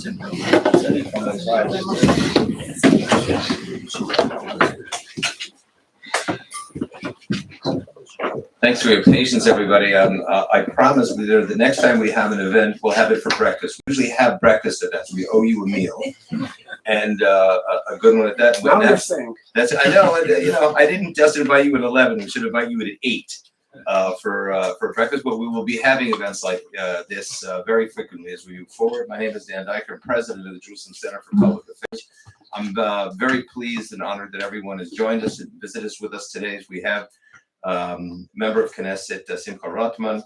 Thanks for your patience, everybody. I promise that the next time we have an event, we'll have it for breakfast. We usually have breakfast events. We owe you a meal, and a good one at that. Now you're saying. That's I know. You know, I didn't just invite you at 11. We should invite you at 8 for breakfast. But we will be having events like this very frequently as we move forward. My name is Dan Diker, president of the Jerusalem Center for Public Affairs. I'm very pleased and honored that everyone has joined us and visited us with us today. As we have member of Knesset, Simcha Rothman,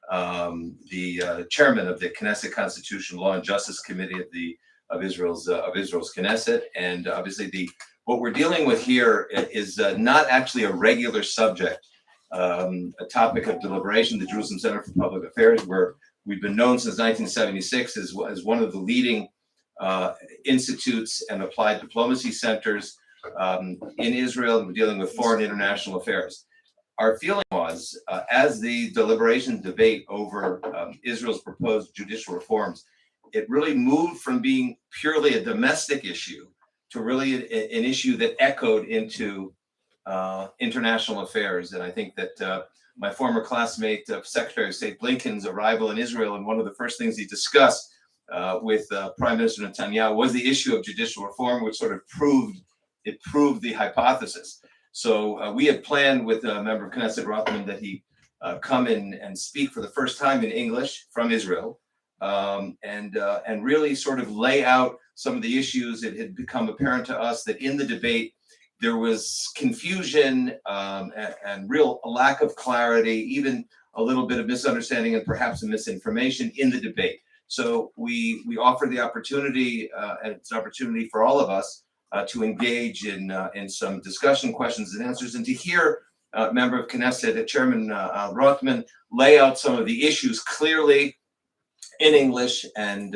the chairman of the Knesset Constitutional Law and Justice Committee of Israel's Knesset, and obviously what we're dealing with here is not actually a regular subject, a topic of deliberation. The Jerusalem Center for Public Affairs, where we've been known since 1976 as one of the leading institutes and applied diplomacy centers in Israel, and we're dealing with foreign international affairs. Our feeling was, as the deliberation debate over Israel's proposed judicial reforms, it really moved from being purely a domestic issue to really an issue that echoed into international affairs. And I think that my former classmate, Secretary of State Blinken's arrival in Israel, and one of the first things he discussed with Prime Minister Netanyahu was the issue of judicial reform, which sort of proved the hypothesis. So we had planned with a member of Knesset Rothman that he come in and speak for the first time in English from Israel, and really sort of lay out some of the issues. It had become apparent to us that in the debate there was confusion and real lack of clarity, even a little bit of misunderstanding and perhaps a misinformation in the debate. So we offered the opportunity, and it's an opportunity for all of us to engage in some discussion, questions and answers, and to hear member of Knesset, Chairman Rothman, lay out some of the issues clearly in English and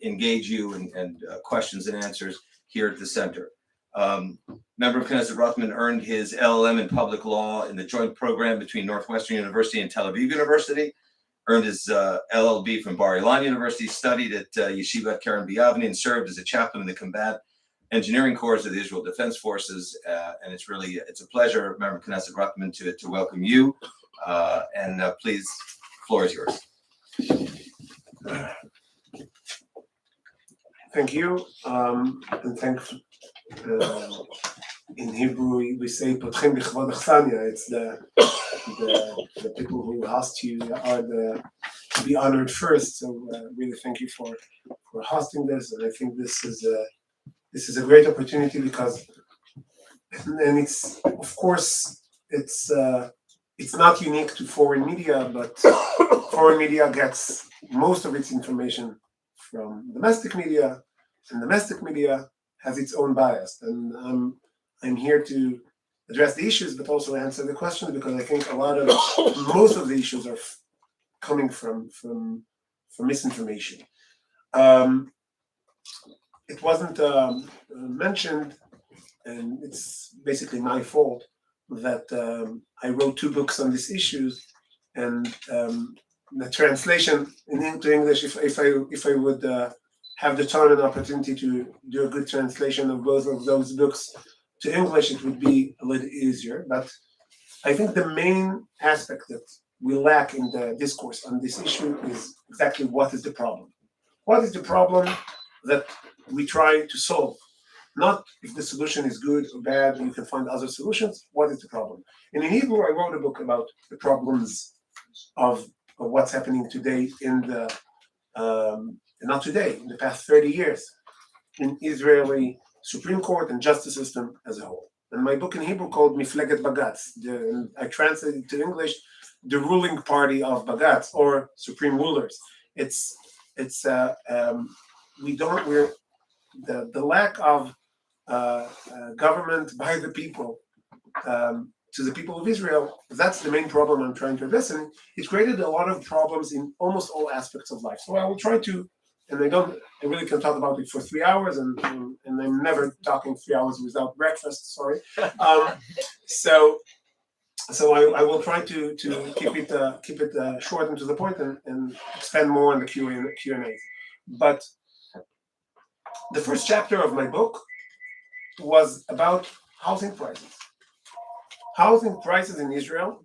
engage you in questions and answers here at the center. Member of Knesset Rothman earned his LLM in public law in the joint program between Northwestern University and Tel Aviv University, earned his LLB from Bar Ilan University, studied at Yeshivat Keren B'Yavne, and served as a chaplain in the combat engineering corps of the Israel Defense Forces, and it's a pleasure, Member Knesset Rothman, to welcome you. And please, the floor is yours. Thank you, and thanks. In Hebrew, we say "Potchim b'chvod achsanya." It's the people who host you are to be honored first. So really, thank you for hosting this, and I think this is a great opportunity because, and it's of course it's not unique to foreign media, but foreign media gets most of its information from domestic media, and domestic media has its own bias. And I'm here to address the issues, but also answer the questions, because I think most of the issues are coming from misinformation. It wasn't mentioned, and it's basically my fault, that I wrote 2 books on these issues, and the translation into English, if I would have the time and opportunity to do a good translation of both of those books to English, it would be a little easier. But I think the main aspect that we lack in the discourse on this issue is exactly what is the problem. What is the problem that we try to solve? Not if the solution is good or bad, you can find other solutions. What is the problem? And in Hebrew, I wrote a book about the problems of what's happening today in the, not today, in the past 30 years, in Israeli Supreme Court and justice system as a whole. And my book in Hebrew called Mifleget Bagatz, I translated it to English, the ruling party of Bagatz, or supreme rulers. The lack of government by the people to the people of Israel, that's the main problem I'm trying to address, and it created a lot of problems in almost all aspects of life. So I will try to, and I really can talk about it for 3 hours, and I'm never talking 3 hours without breakfast, sorry. So I will try to keep it short and to the point, and expand more on the Q&A. But The first chapter of my book was about housing prices. Housing prices in Israel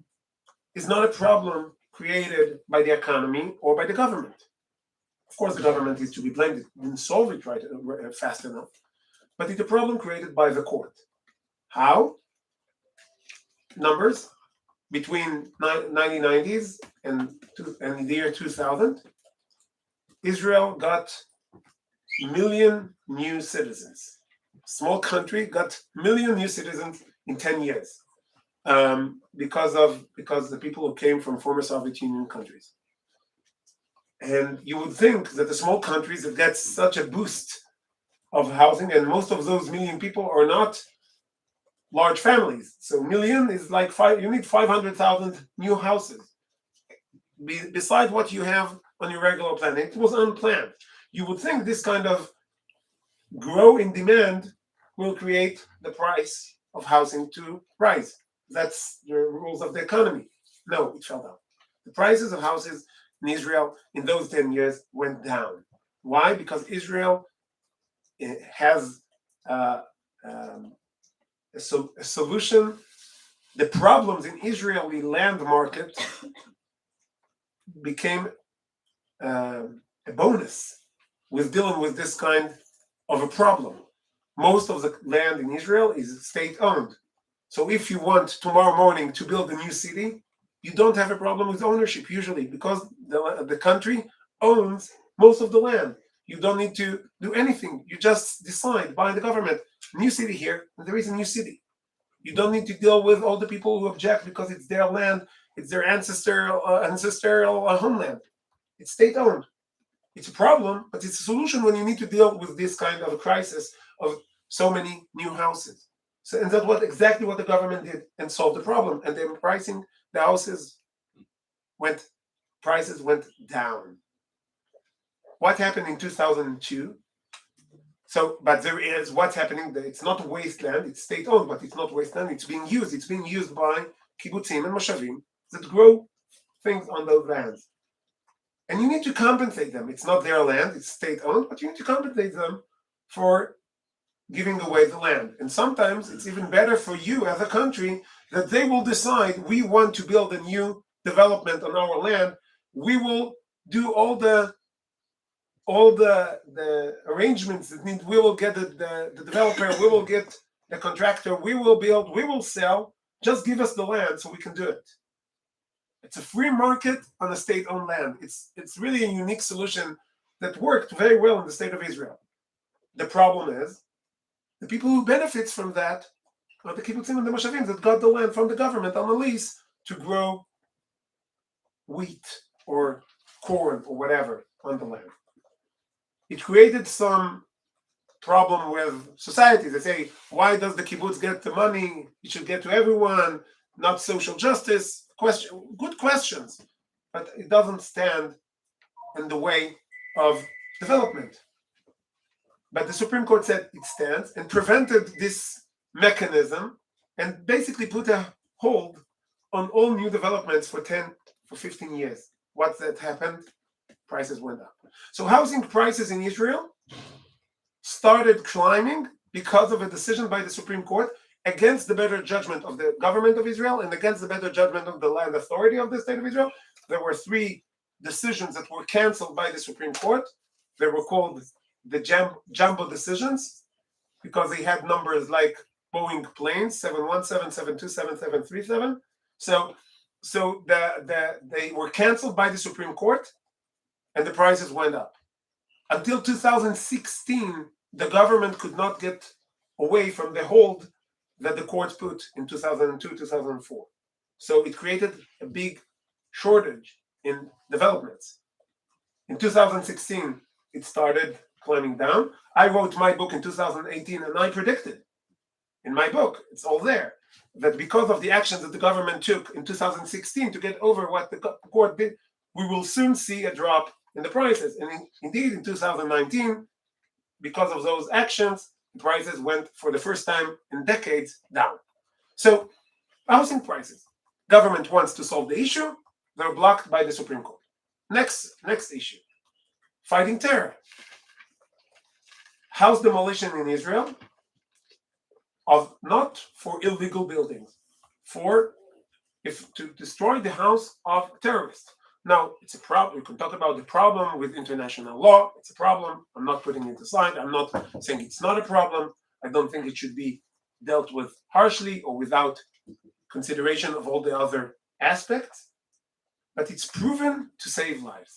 is not a problem created by the economy or by the government. Of course, the government is to be blamed. It didn't solve it fast enough. But it's a problem created by the court. How? Numbers between 1990s and the year 2000, Israel got million new citizens. Small country got million new citizens in 10 years because the people who came from former Soviet Union countries. And you would think that the small countries that get such a boost of housing, and most of those million people are not large families. So million is like you need 500,000 new houses beside what you have on your regular plan. It was unplanned. You would think this kind of grow in demand will create the price of housing to rise. That's the rules of the economy. No, it fell down. The prices of houses in Israel in those 10 years went down. Why? Because Israel has a solution. The problems in Israeli land market became a bonus with dealing with this kind of a problem. Most of the land in Israel is state-owned. So if you want tomorrow morning to build a new city, you don't have a problem with ownership usually because the country owns most of the land. You don't need to do anything. You just decide by the government, new city here, and there is a new city. You don't need to deal with all the people who object because it's their land, it's their ancestral homeland. It's state-owned. It's a problem, but it's a solution when you need to deal with this kind of a crisis of so many new houses. So, and that's exactly what the government did and solved the problem. And then pricing the houses prices went down. What happened in 2002? So, but there is what's happening. It's not wasteland. It's state-owned, but it's not wasteland. It's being used. It's being used by kibbutzim and moshavim that grow things on those lands. And you need to compensate them. It's not their land. It's state-owned, but you need to compensate them for giving away the land. And sometimes it's even better for you as a country that they will decide we want to build a new development on our land. We will do all the arrangements that need. We will get the developer. We will get the contractor. We will build. We will sell. Just give us the land so we can do it. It's a free market on a state-owned land. It's really a unique solution that worked very well in the state of Israel. The problem is the people who benefits from that are the kibbutzim and the moshavim that got the land from the government on a lease to grow wheat or corn or whatever on the land. It created some problem with society. They say, why does the kibbutz get the money? It should get to everyone, not social justice. Good questions, but it doesn't stand in the way of development. But the Supreme Court said it stands and prevented this mechanism and basically put a hold on all new developments for 15 years. What's that happened? Prices went up. So housing prices in Israel started climbing because of a decision by the Supreme Court against the better judgment of the government of Israel and against the better judgment of the land authority of the state of Israel. There were 3 decisions that were canceled by the Supreme Court. They were called the jumbo decisions because they had numbers like Boeing planes, 717, 727, 737. So they were canceled by the Supreme Court and the prices went up. Until 2016, the government could not get away from the hold that the courts put in 2002, 2004. So it created a big shortage in developments. In 2016, it started climbing down. I wrote my book in 2018 and I predicted in my book, it's all there, that because of the actions that the government took in 2016 to get over what the court did, we will soon see a drop in the prices. And indeed, in 2019, because of those actions, the prices went for the first time in decades down. So housing prices, government wants to solve the issue, they're blocked by the Supreme Court. Next issue, fighting terror. house demolition in Israel of not for illegal buildings, for to destroy the house of terrorists. Now, it's a problem. We can talk about the problem with international law. It's a problem. I'm not putting it aside. I'm not saying it's not a problem. I don't think it should be dealt with harshly or without consideration of all the other aspects. But it's proven to save lives.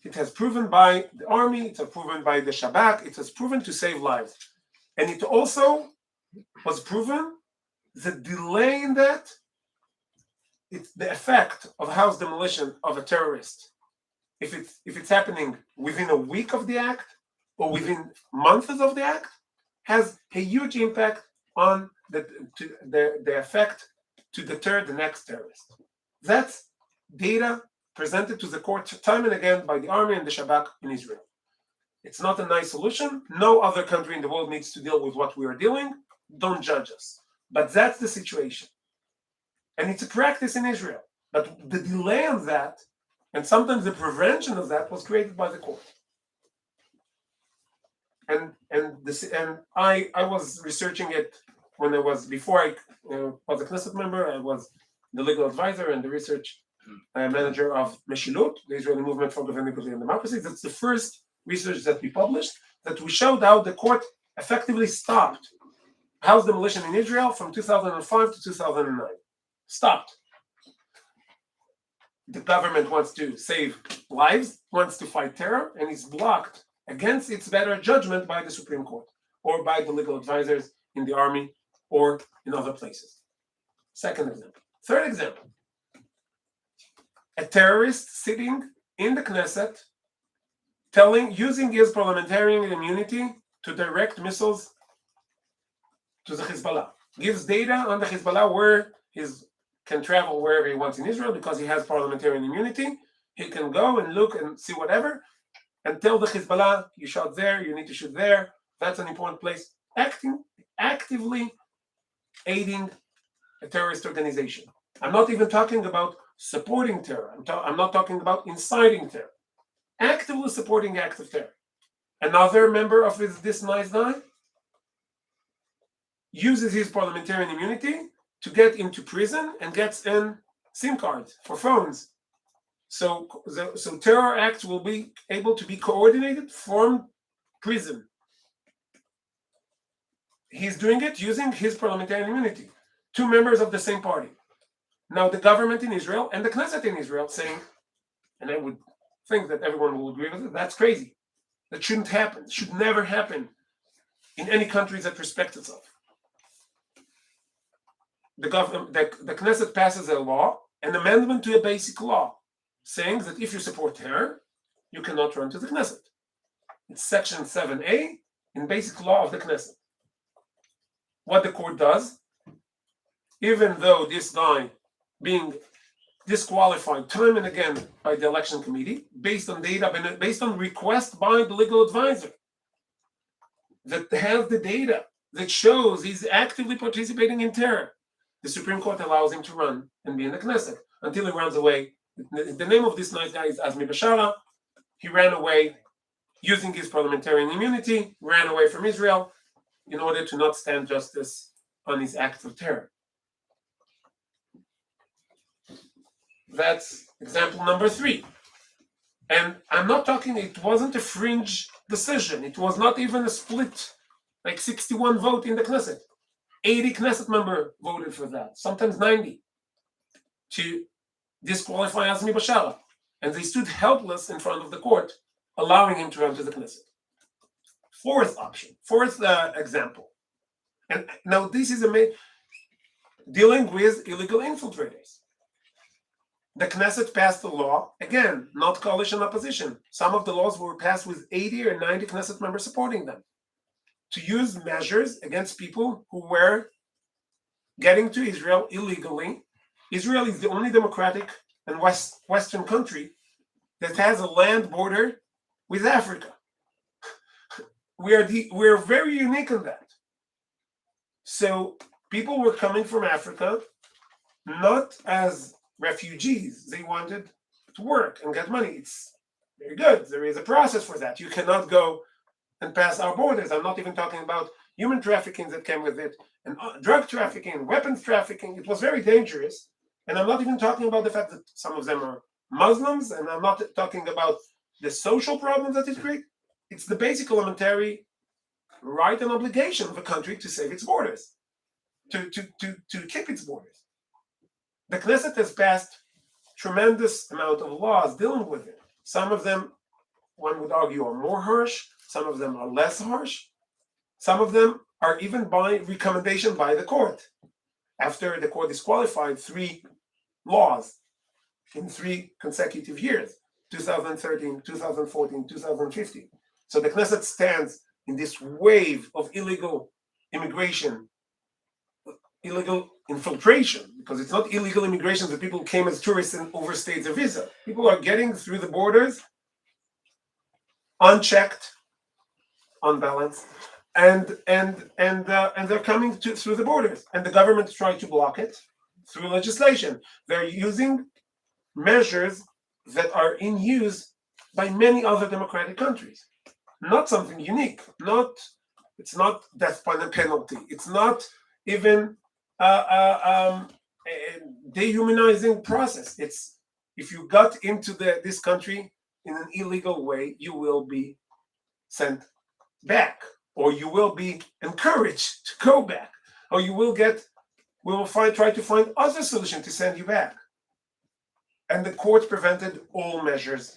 It has proven by the army. It has proven by the Shabak. It has proven to save lives. And it also was proven the delay in that, it's the effect of house demolition of a terrorist. If it's happening within a week of the act or within months of the act, has a huge impact on the effect to deter the next terrorist. That's data presented to the court time and again by the army and the Shabak in Israel. It's not a nice solution. No other country in the world needs to deal with what we are dealing. Don't judge us. But that's the situation. And it's a practice in Israel. But the delay of that, and sometimes the prevention of that, was created by the court. And I was researching it when I was, before I was a Knesset member. I was the legal advisor and the research manager of Meshilut, the Israeli Movement for Governability and Democracy. That's the first research that we published, that we showed how the court effectively stopped house demolition in Israel from 2005 to 2009. Stopped. The government wants to save lives, wants to fight terror, and is blocked against its better judgment by the Supreme Court or by the legal advisors in the army or in other places. Second example. Third example. A terrorist sitting in the Knesset using his parliamentarian immunity to direct missiles to the Hezbollah. Gives data on the Hezbollah where he can travel wherever he wants in Israel because he has parliamentarian immunity. He can go and look and see whatever and tell the Hezbollah, you shot there, you need to shoot there. That's an important place. Actively aiding a terrorist organization. I'm not even talking about supporting terror. I'm not talking about inciting terror. Actively supporting acts of terror. Another member of this nice guy uses his parliamentarian immunity to get into prison and gets in SIM cards for phones. So terror acts will be able to be coordinated from prison. He's doing it using his parliamentarian immunity. Two members of the same party. Now the government in Israel and the Knesset in Israel saying, and I would think that everyone will agree with it, that's crazy. That shouldn't happen. Should never happen in any country that respects itself. The Knesset passes a law, an amendment to a basic law, saying that if you support terror, you cannot run to the Knesset. It's section 7a in basic law of the Knesset. What the court does, even though this guy being disqualified time and again by the election committee, based on data, based on request by the legal advisor, that has the data that shows he's actively participating in terror, the Supreme Court allows him to run and be in the Knesset until he runs away. The name of this nice guy is Azmi Bashara. He ran away using his parliamentarian immunity, ran away from Israel in order to not stand justice on his acts of terror. That's example number 3. And I'm not talking, it wasn't a fringe decision. It was not even a split, like 61 vote in the Knesset. 80 Knesset members voted for that, sometimes 90, to disqualify Azmi Bashara. And they stood helpless in front of the court, allowing him to run to the Knesset. Fourth example. And now this is dealing with illegal infiltrators. The Knesset passed a law, again, not coalition opposition. Some of the laws were passed with 80 or 90 Knesset members supporting them, to use measures against people who were getting to Israel illegally. Israel is the only democratic and Western country that has a land border with Africa. We are very unique in that. So people were coming from Africa not as refugees. They wanted to work and get money. It's very good. There is a process for that. You cannot go and pass our borders. I'm not even talking about human trafficking that came with it, and drug trafficking, weapons trafficking. It was very dangerous. And I'm not even talking about the fact that some of them are Muslims, and I'm not talking about the social problems that it creates. It's the basic elementary right and obligation of a country to save its borders, to keep its borders. The Knesset has passed tremendous amount of laws dealing with it. Some of them, one would argue, are more harsh. Some of them are less harsh. Some of them are even by recommendation by the court. After the court disqualified 3 laws in 3 consecutive years, 2013, 2014, 2015. So the Knesset stands in this wave of illegal immigration, illegal infiltration, because it's not illegal immigration that people came as tourists and overstayed their visa. People are getting through the borders unchecked, unbalanced, and they're coming through the borders, and the government is trying to block it through legislation. They're using measures that are in use by many other democratic countries. Not something unique. It's not death penalty. It's not even a dehumanizing process. It's if you got into this country in an illegal way, you will be sent back, or you will be encouraged to go back, or we will try to find other solution to send you back. And the court prevented all measures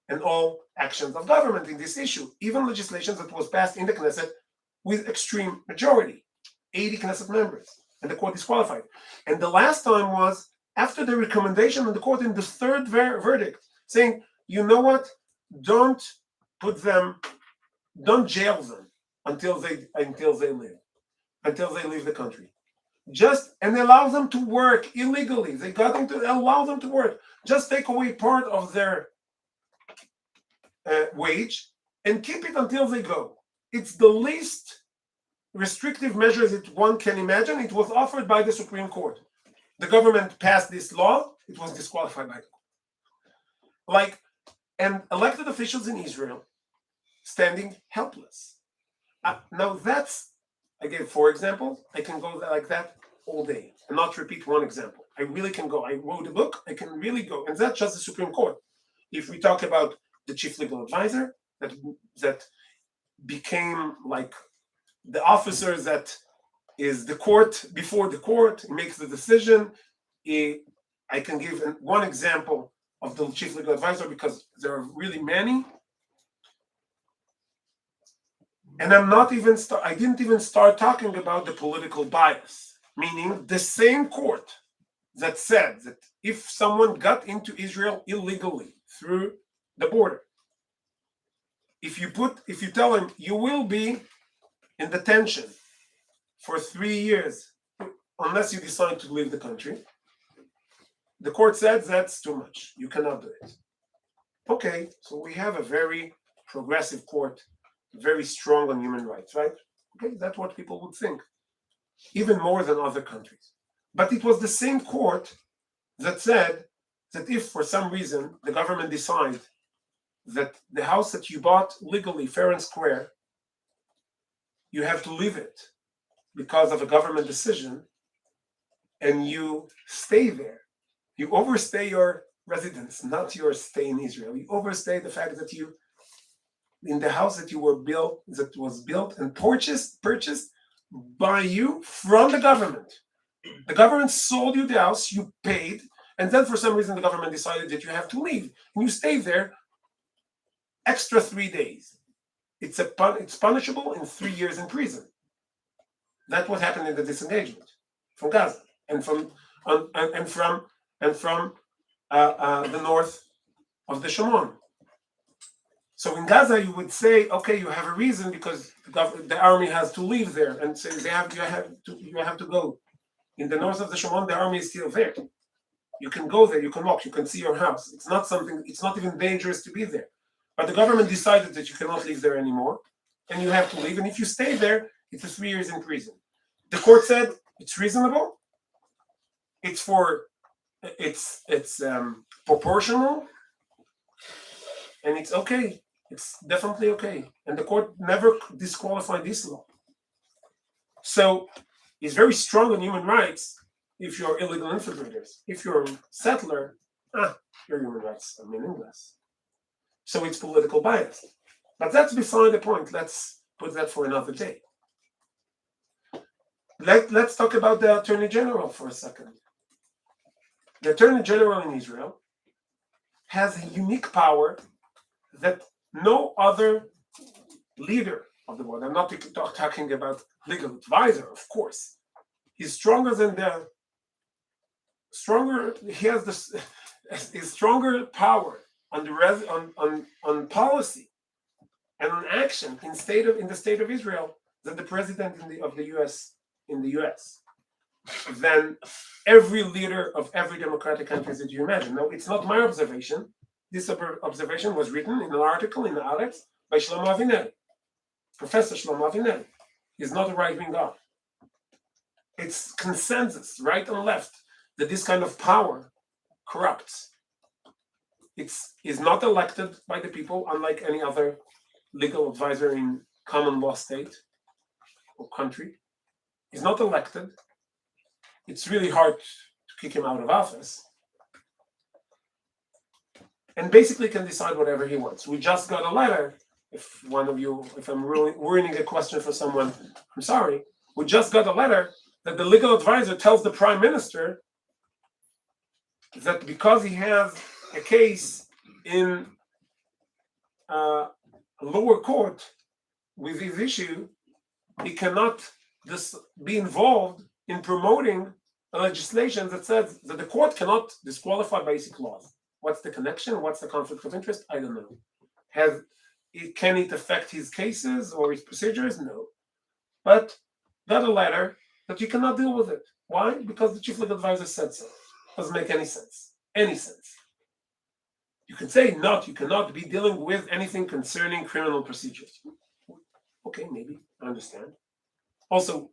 and all actions of government in this issue, even legislation that was passed in the Knesset with extreme majority, 80 Knesset members, and the court disqualified. And the last time was after the recommendation of the court in the 3rd verdict, saying, you know what, don't jail them until they leave the country. And allow them to work illegally. They got them to allow them to work. Just take away part of their wage and keep it until they go. It's the least restrictive measures that one can imagine. It was offered by the Supreme Court. The government passed this law. It was disqualified by the court. And elected officials in Israel standing helpless. Now I gave 4 examples. I can go like that all day and not repeat one example. I really can go. I wrote a book. I can really go. And that's just the Supreme Court. If we talk about the chief legal advisor that became like the officer that is the court before the court, he makes the decision. I can give one example of the chief legal advisor because there are really many. And I didn't even start talking about the political bias, meaning the same court that said that if someone got into Israel illegally through the border, if you tell him you will be in detention for 3 years unless you decide to leave the country, the court said that's too much. You cannot do it. Okay, so we have a very progressive court, very strong on human rights, right? Okay, that's what people would think, even more than other countries. But it was the same court that said that if for some reason the government decides that the house that you bought legally, fair and square, you have to leave it because of a government decision, and you stay there. You overstay your residence, not your stay in Israel. You overstay the fact that you, in the house that was built and purchased by you from the government. The government sold you the house, you paid, and then for some reason the government decided that you have to leave. And you stay there extra 3 days. It's punishable in 3 years in prison. That's what happened in the disengagement from Gaza and from the north of the Shimon. So in Gaza, you would say, okay, you have a reason because the army has to leave there, and say you have to go. In the north of the Shimon, the army is still there. You can go there, you can walk, you can see your house. It's not even dangerous to be there. But the government decided that you cannot live there anymore, and you have to leave. And if you stay there, it's 3 years in prison. The court said it's reasonable. It's proportional, and it's okay. It's definitely okay. And the court never disqualified this law. So it's very strong on human rights if you're illegal infiltrators. If you're a settler, your human rights are meaningless. So it's political bias. But that's beside the point. Let's put that for another day. Let's talk about the Attorney General for a second. The Attorney General in Israel has a unique power that no other leader of the world, I'm not talking about legal advisor, of course. He's stronger than he has this is stronger power on policy and on action in the state of Israel than the president of the US in the US, than every leader of every democratic country that you imagine. No, it's not my observation. This observation was written in an article in the Alex by Shlomo Avineri, Professor Shlomo Avineri. He's not a right-wing guy. It's consensus, right and left, that this kind of power corrupts. Is not elected by the people, unlike any other legal advisor in common law state or country. He's not elected. It's really hard to kick him out of office. And basically can decide whatever he wants. We just got a letter. If I'm really ruining a question for someone, I'm sorry. We just got a letter that the legal advisor tells the prime minister that because he has a case in a lower court with his issue, he cannot be involved in promoting a legislation that says that the court cannot disqualify basic laws. What's the connection? What's the conflict of interest? I don't know. Can it affect his cases or his procedures? No. But got a letter that you cannot deal with it. Why? Because the chief legal advisor said so. Doesn't make any sense. Any sense. You can say you cannot be dealing with anything concerning criminal procedures. Okay, maybe, I understand. Also,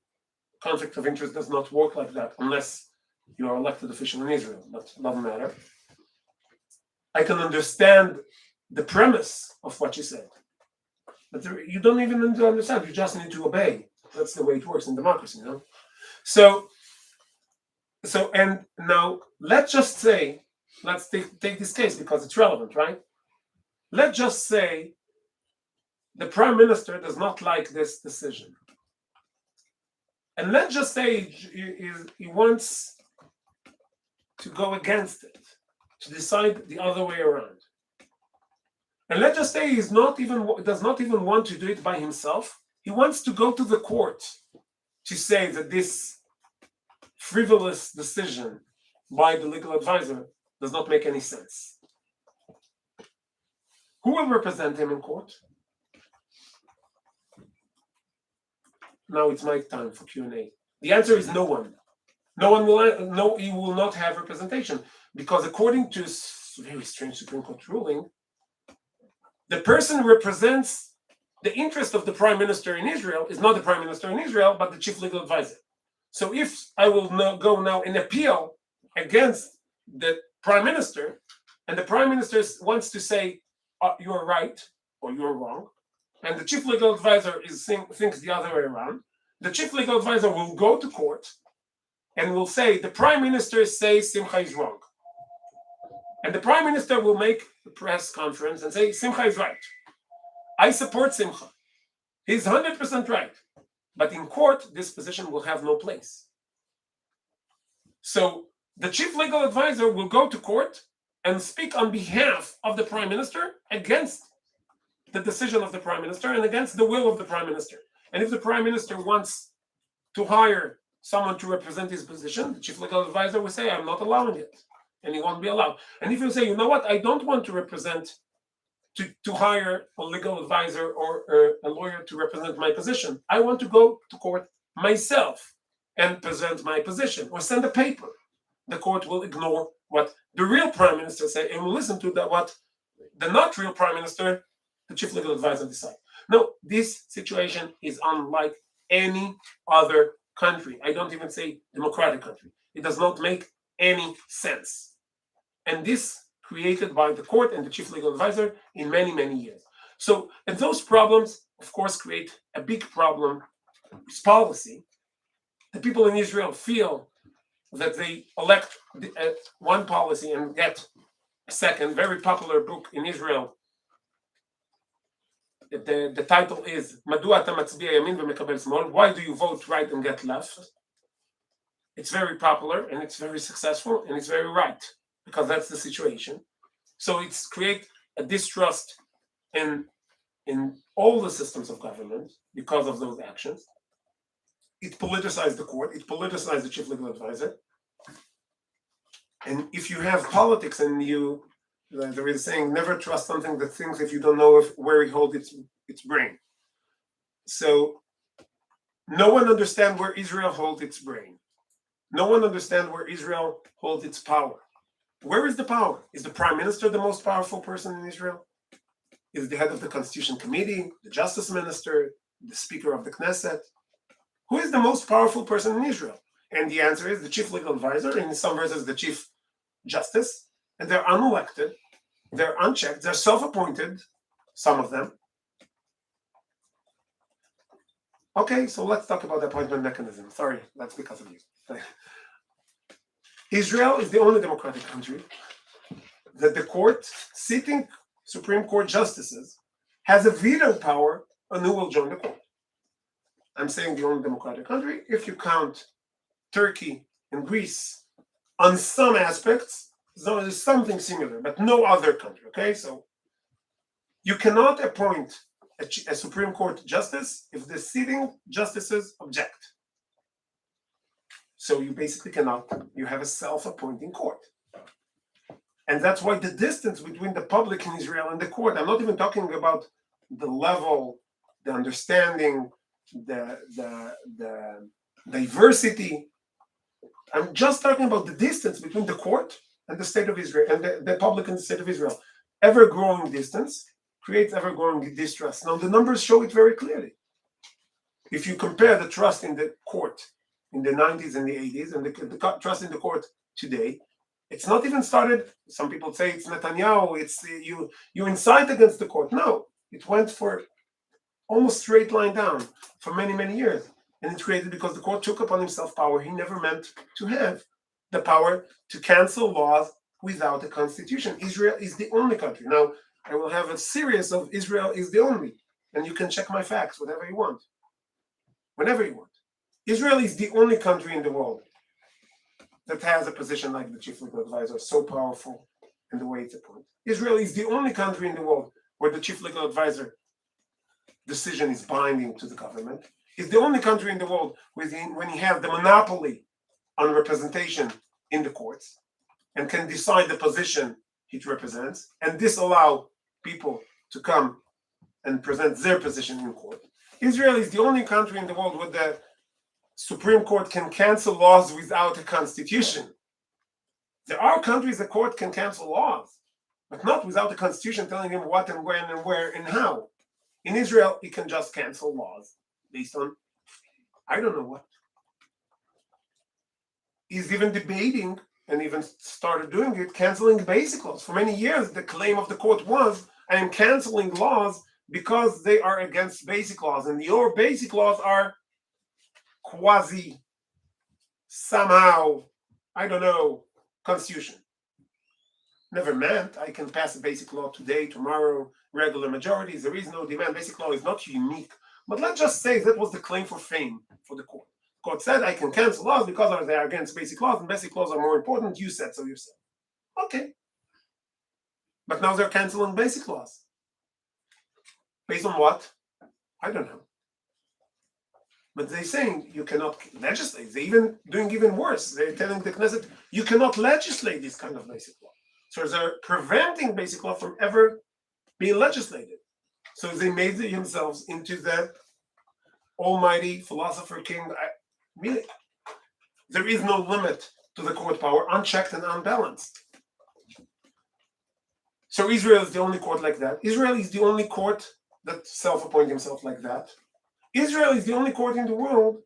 conflict of interest does not work like that unless you are elected official in Israel. That doesn't matter. I can understand the premise of what you said. But you don't even need to understand, you just need to obey. That's the way it works in democracy, you know? So and now let's just say, let's take this case because it's relevant, right? Let's just say the prime minister does not like this decision. And let's just say he wants to go against it, to decide the other way around. And let's just say he does not even want to do it by himself. He wants to go to the court to say that this frivolous decision by the legal advisor does not make any sense. Who will represent him in court? Now it's my time for Q&A. The answer is no one. He will not have representation because according to a very strange Supreme Court ruling, the person who represents the interest of the prime minister in Israel is not the prime minister in Israel, but the chief legal advisor. So if I will go now and appeal against the prime minister, and the prime minister wants to say, you're right or you're wrong, and the chief legal advisor thinks the other way around, the chief legal advisor will go to court and will say, the prime minister says Simcha is wrong. And the prime minister will make a press conference and say, Simcha is right. I support Simcha. He's 100% right. But in court, this position will have no place. So the chief legal advisor will go to court and speak on behalf of the prime minister against the decision of the prime minister and against the will of the prime minister. And if the prime minister wants to hire someone to represent his position, the chief legal advisor will say, I'm not allowing it. And he won't be allowed. And if you say, you know what, I don't want to represent, to hire a legal advisor or a lawyer to represent my position. I want to go to court myself and present my position or send a paper. The court will ignore what the real prime minister said and will listen to what the not real prime minister, the chief legal advisor, decide. No, this situation is unlike any other country. I don't even say democratic country. It does not make any sense. And this created by the court and the chief legal advisor in many, many years. So, and those problems, of course, create a big problem with policy. The people in Israel feel that they elect one policy and get a second. Very popular book in Israel. The title is "Madua אתה מצביע ימין ומקבל שמאל?" Why do you vote right and get left? It's very popular and it's very successful and it's very right because that's the situation. So it's create a distrust in all the systems of government because of those actions. It politicized the court. It politicized the chief legal advisor. And if you have politics and there is a saying, never trust something that thinks if you don't know where it holds its brain. So no one understands where Israel holds its brain. No one understands where Israel holds its power. Where is the power? Is the prime minister the most powerful person in Israel? Is the head of the Constitution Committee, the justice minister, the speaker of the Knesset? Who is the most powerful person in Israel? And the answer is the chief legal advisor, and in some verses the chief justice. And they're unelected, they're unchecked, they're self-appointed, some of them. Okay, so let's talk about the appointment mechanism. Sorry, that's because of you. Israel is the only democratic country that the court, sitting Supreme Court justices, has a veto power on who will join the court. I'm saying the only democratic country. If you count Turkey and Greece on some aspects, there's something similar, but no other country. Okay, so you cannot appoint a Supreme Court justice if the sitting justices object. So you basically cannot, you have a self-appointing court. And that's why the distance between the public in Israel and the court, I'm not even talking about the level, the understanding, the diversity. I'm just talking about the distance between the court and the state of Israel, and the public in the state of Israel. Ever-growing distance creates ever-growing distrust. Now, the numbers show it very clearly. If you compare the trust in the court in the 90s and the 80s and the trust in the court today, it's not even started. Some people say it's Netanyahu, it's you incite against the court. No, it went for almost straight line down for many, many years. And it's created because the court took upon himself power he never meant to have, the power to cancel laws without a constitution. Israel is the only country. Now, I will have a series of Israel is the only, and you can check my facts, whatever you want, whenever you want. Israel is the only country in the world that has a position like the chief legal advisor, so powerful in the way it's appointed. Israel is the only country in the world where the chief legal advisor decision is binding to the government. It's the only country in the world when he has the monopoly on representation in the courts and can decide the position he represents and disallow people to come and present their position in court. Israel is the only country in the world where the Supreme Court can cancel laws without a constitution. There are countries the court can cancel laws, but not without a constitution telling him what and when and where and how. In Israel, he can just cancel laws based on, I don't know what. He's even debating and even started doing it, canceling basic laws. For many years, the claim of the court was, I am canceling laws because they are against basic laws. And your basic laws are quasi, somehow, I don't know, constitution. Never meant I can pass a basic law today, tomorrow, regular majorities. There is no demand. Basic law is not unique. But let's just say that was the claim for fame for the court. The court said I can cancel laws because they are against basic laws, and basic laws are more important. You said so yourself. Okay. But now they're canceling basic laws. Based on what? I don't know. But they're saying you cannot legislate. They're even doing even worse. They're telling the Knesset, you cannot legislate this kind of basic law. So they're preventing basic law from ever being legislated. So they made themselves into the almighty philosopher king. Really, there is no limit to the court power, unchecked and unbalanced. So Israel is the only court like that. Israel is the only court that self-appoint himself like that. Israel is the only court in the world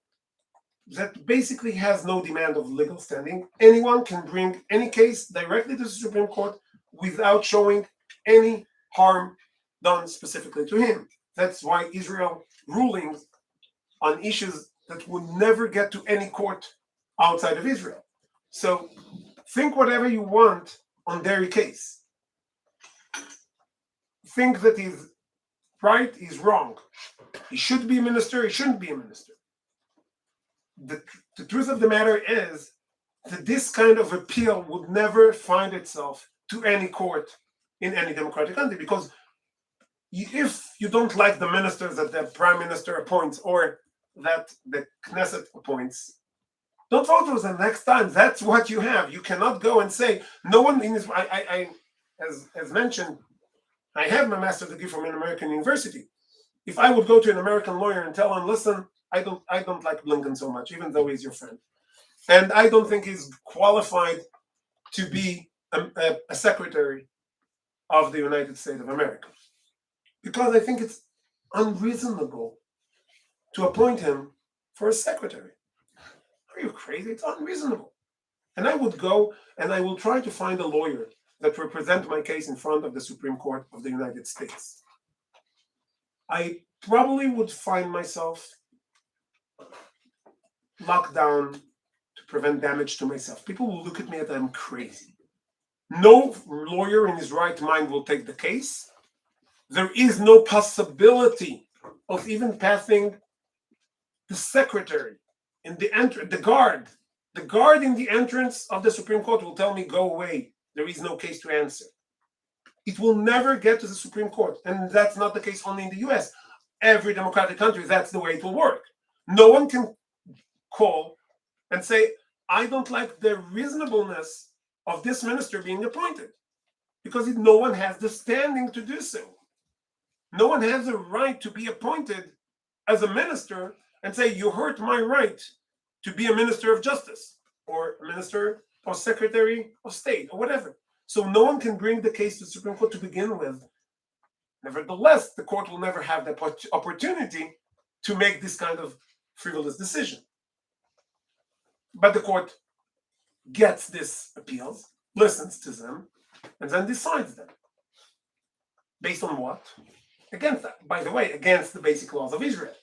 that basically has no demand of legal standing. Anyone can bring any case directly to the Supreme Court without showing any harm done specifically to him. That's why Israel rulings on issues that would never get to any court outside of Israel. So think whatever you want on Derry case. Think that he's right, he's wrong. He should be a minister, he shouldn't be a minister. The truth of the matter is that this kind of appeal would never find itself to any court in any democratic country, because if you don't like the ministers that the prime minister appoints or that the Knesset appoints, don't vote for them next time. That's what you have. You cannot go and say, no one in this, as mentioned, I have my master's degree from an American university. If I would go to an American lawyer and tell him, listen, I don't like Blinken so much, even though he's your friend, and I don't think he's qualified to be a secretary of the United States of America, because I think it's unreasonable to appoint him for a secretary. Are you crazy? It's unreasonable. And I would go and I will try to find a lawyer that represent my case in front of the Supreme Court of the United States. I probably would find myself locked down to prevent damage to myself. People will look at me as I'm crazy. No lawyer in his right mind will take the case. There is no possibility of even passing the secretary in the guard. The guard in the entrance of the Supreme Court will tell me, go away. There is no case to answer. It will never get to the Supreme Court. And that's not the case only in the US. Every democratic country, that's the way it will work. No one can call and say, I don't like the reasonableness of this minister being appointed, because no one has the standing to do so. No one has the right to be appointed as a minister and say, you hurt my right to be a minister of justice or a minister or secretary of state or whatever. So no one can bring the case to the Supreme Court to begin with. Nevertheless, the court will never have the opportunity to make this kind of frivolous decision. But the court gets these appeals, listens to them, and then decides them. Based on what? Against that, by the way, against the basic laws of Israel.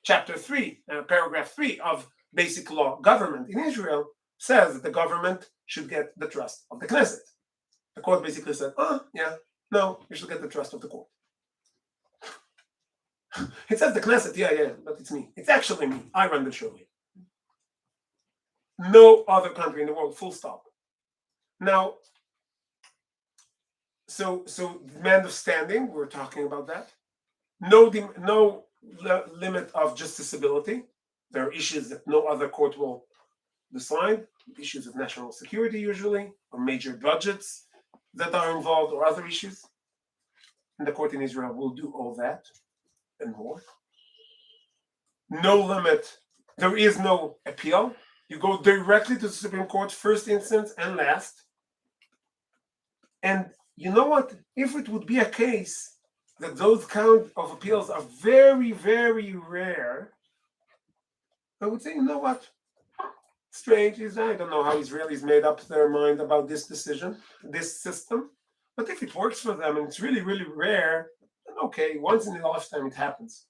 Chapter 3, paragraph 3 of Basic Law Government in Israel says that the government should get the trust of the Knesset. The court basically said, no, you should get the trust of the court. It says the Knesset, yeah, but it's me. It's actually me. I run the show here. No other country in the world, full stop. Now, so demand of standing, we're talking about that. No limit of justiciability. There are issues that no other court will decide, issues of national security usually, or major budgets that are involved, or other issues. And the court in Israel will do all that and more. No limit. There is no appeal. You go directly to the Supreme Court, first instance and last. And you know what? If it would be a case that those kind of appeals are very, very rare, I would say, you know what? Strange is I don't know how Israelis made up their mind about this decision, this system. But if it works for them and it's really, really rare, then okay, once in a lifetime it happens.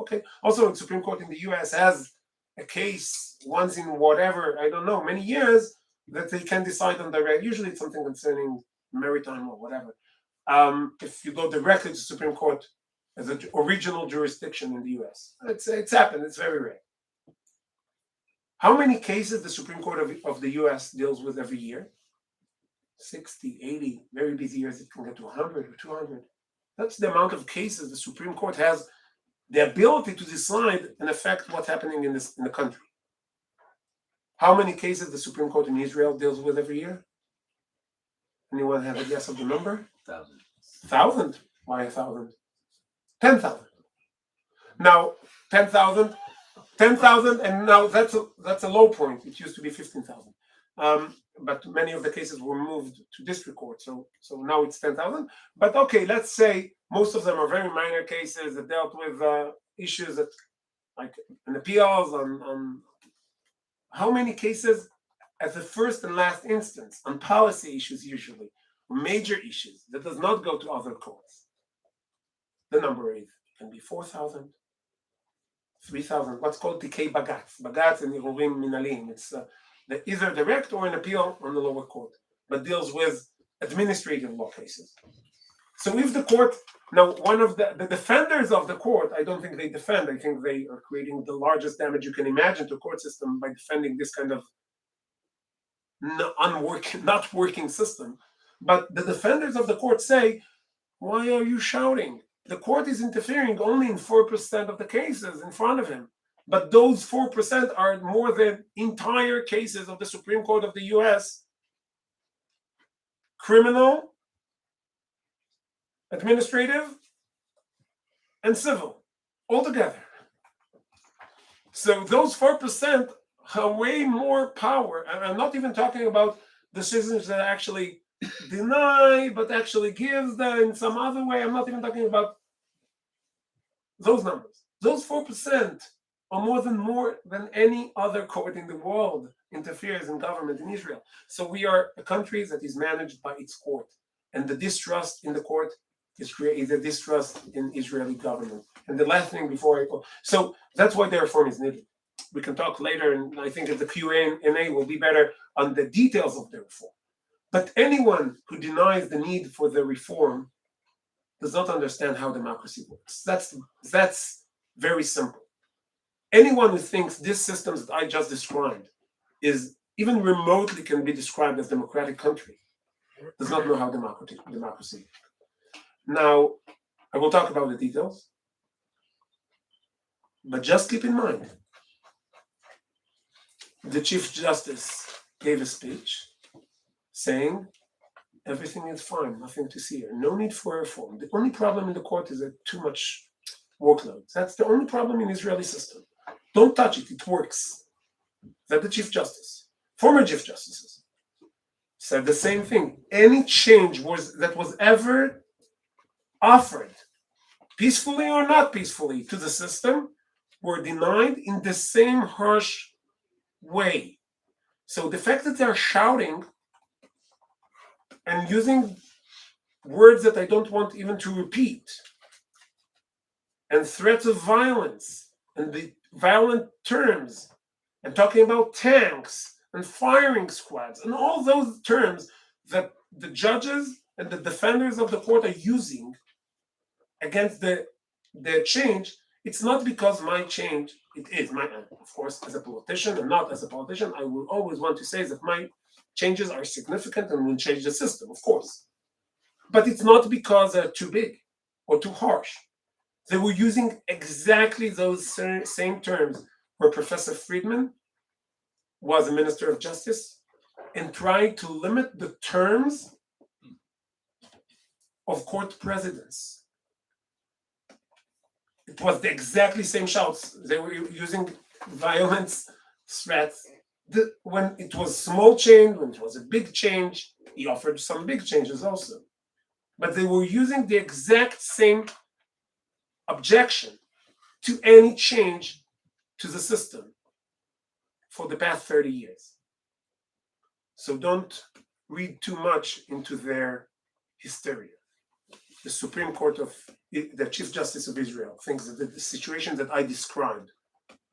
Okay. Also, the Supreme Court in the US has a case once in whatever, I don't know, many years that they can decide on direct. Usually it's something concerning maritime or whatever. If you go directly to the Supreme Court as an original jurisdiction in the US, it's happened. It's very rare. How many cases the Supreme Court of the US deals with every year? 60, 80, very busy years it can get to 100 or 200. That's the amount of cases the Supreme Court has the ability to decide and affect what's happening in the country. How many cases the Supreme Court in Israel deals with every year? Anyone have a guess of the number? 1,000. 1,000? Why 1,000? 10,000. Now, 10,000, and now that's a low point. It used to be 15,000. But many of the cases were moved to district court, so now it's 10,000. But okay, let's say most of them are very minor cases that dealt with issues that, like an appeals on how many cases at the first and last instance on policy issues, usually major issues that does not go to other courts. the number is, it can be 4,000, 3,000, what's called tikei bagatz. Bagatz and irurim minalim. It's either direct or an appeal on the lower court, but deals with administrative law cases. So if the court, now one of the defenders of the court, I don't think they defend, I think they are creating the largest damage you can imagine to a court system by defending this kind of not working system. But the defenders of the court say, why are you shouting? The court is interfering only in 4% of the cases in front of him. But those 4% are more than entire cases of the Supreme Court of the US, criminal, administrative, and civil, all together. So those 4% have way more power. And I'm not even talking about decisions that actually deny, but actually gives them in some other way. I'm not even talking about those numbers. Those 4% are more than any other court in the world interferes in government in Israel. So we are a country that is managed by its court. And the distrust in the court is the distrust in Israeli government. And the last thing before I go, so that's why the reform is needed. We can talk later, and I think that the Q&A will be better on the details of the reform. But anyone who denies the need for the reform does not understand how democracy works. That's very simple. Anyone who thinks this system that I just described is even remotely can be described as democratic country does not know how democracy works. Now, I will talk about the details, but just keep in mind, the Chief Justice gave a speech saying everything is fine, nothing to see here, no need for reform. The only problem in the court is too much workload. That's the only problem in the Israeli system. Don't touch it, it works. That the Chief Justice, former Chief Justices, said the same thing. Any change that was ever offered, peacefully or not peacefully, to the system were denied in the same harsh way. So the fact that they're shouting and using words that I don't want even to repeat, and threats of violence, and the violent terms, and talking about tanks and firing squads, and all those terms that the judges and the defenders of the court are using against the change, it's not because my change, it is my, of course, as a politician and not as a politician, I will always want to say that my changes are significant and will change the system, of course. But it's not because they're too big or too harsh. They were using exactly those same terms where Professor Friedman was a Minister of Justice and tried to limit the terms of court presidents. It was the exactly same shouts. They were using violence, threats. When it was small change, when it was a big change, he offered some big changes also. But they were using the exact same objection to any change to the system for the past 30 years. So don't read too much into their hysteria. The Supreme Court of the Chief Justice of Israel thinks that the situation that I described,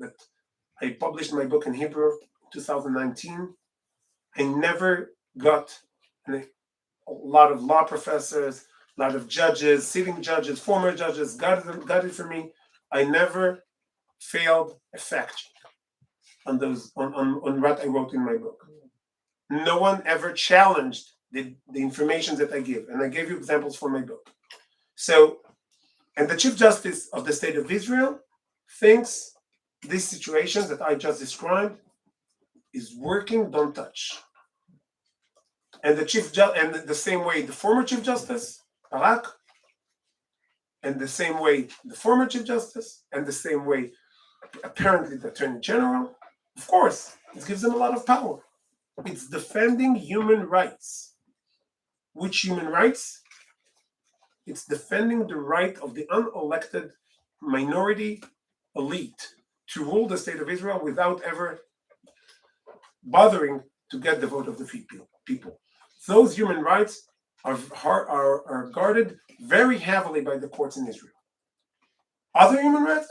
that I published my book in Hebrew in 2019, I never got a lot of law professors, a lot of judges, sitting judges, former judges, got it for me. I never failed a fact check on what I wrote in my book. No one ever challenged the information that I give, and I gave you examples from my book. So, and the Chief Justice of the State of Israel thinks this situation that I just described is working, don't touch. And the same way the former Chief Justice, Barak, and the same way the former Chief Justice, and the same way apparently the Attorney General, of course, it gives them a lot of power. It's defending human rights. Which human rights? It's defending the right of the unelected minority elite to rule the State of Israel without ever bothering to get the vote of the people. Those human rights are guarded very heavily by the courts in Israel. Other human rights,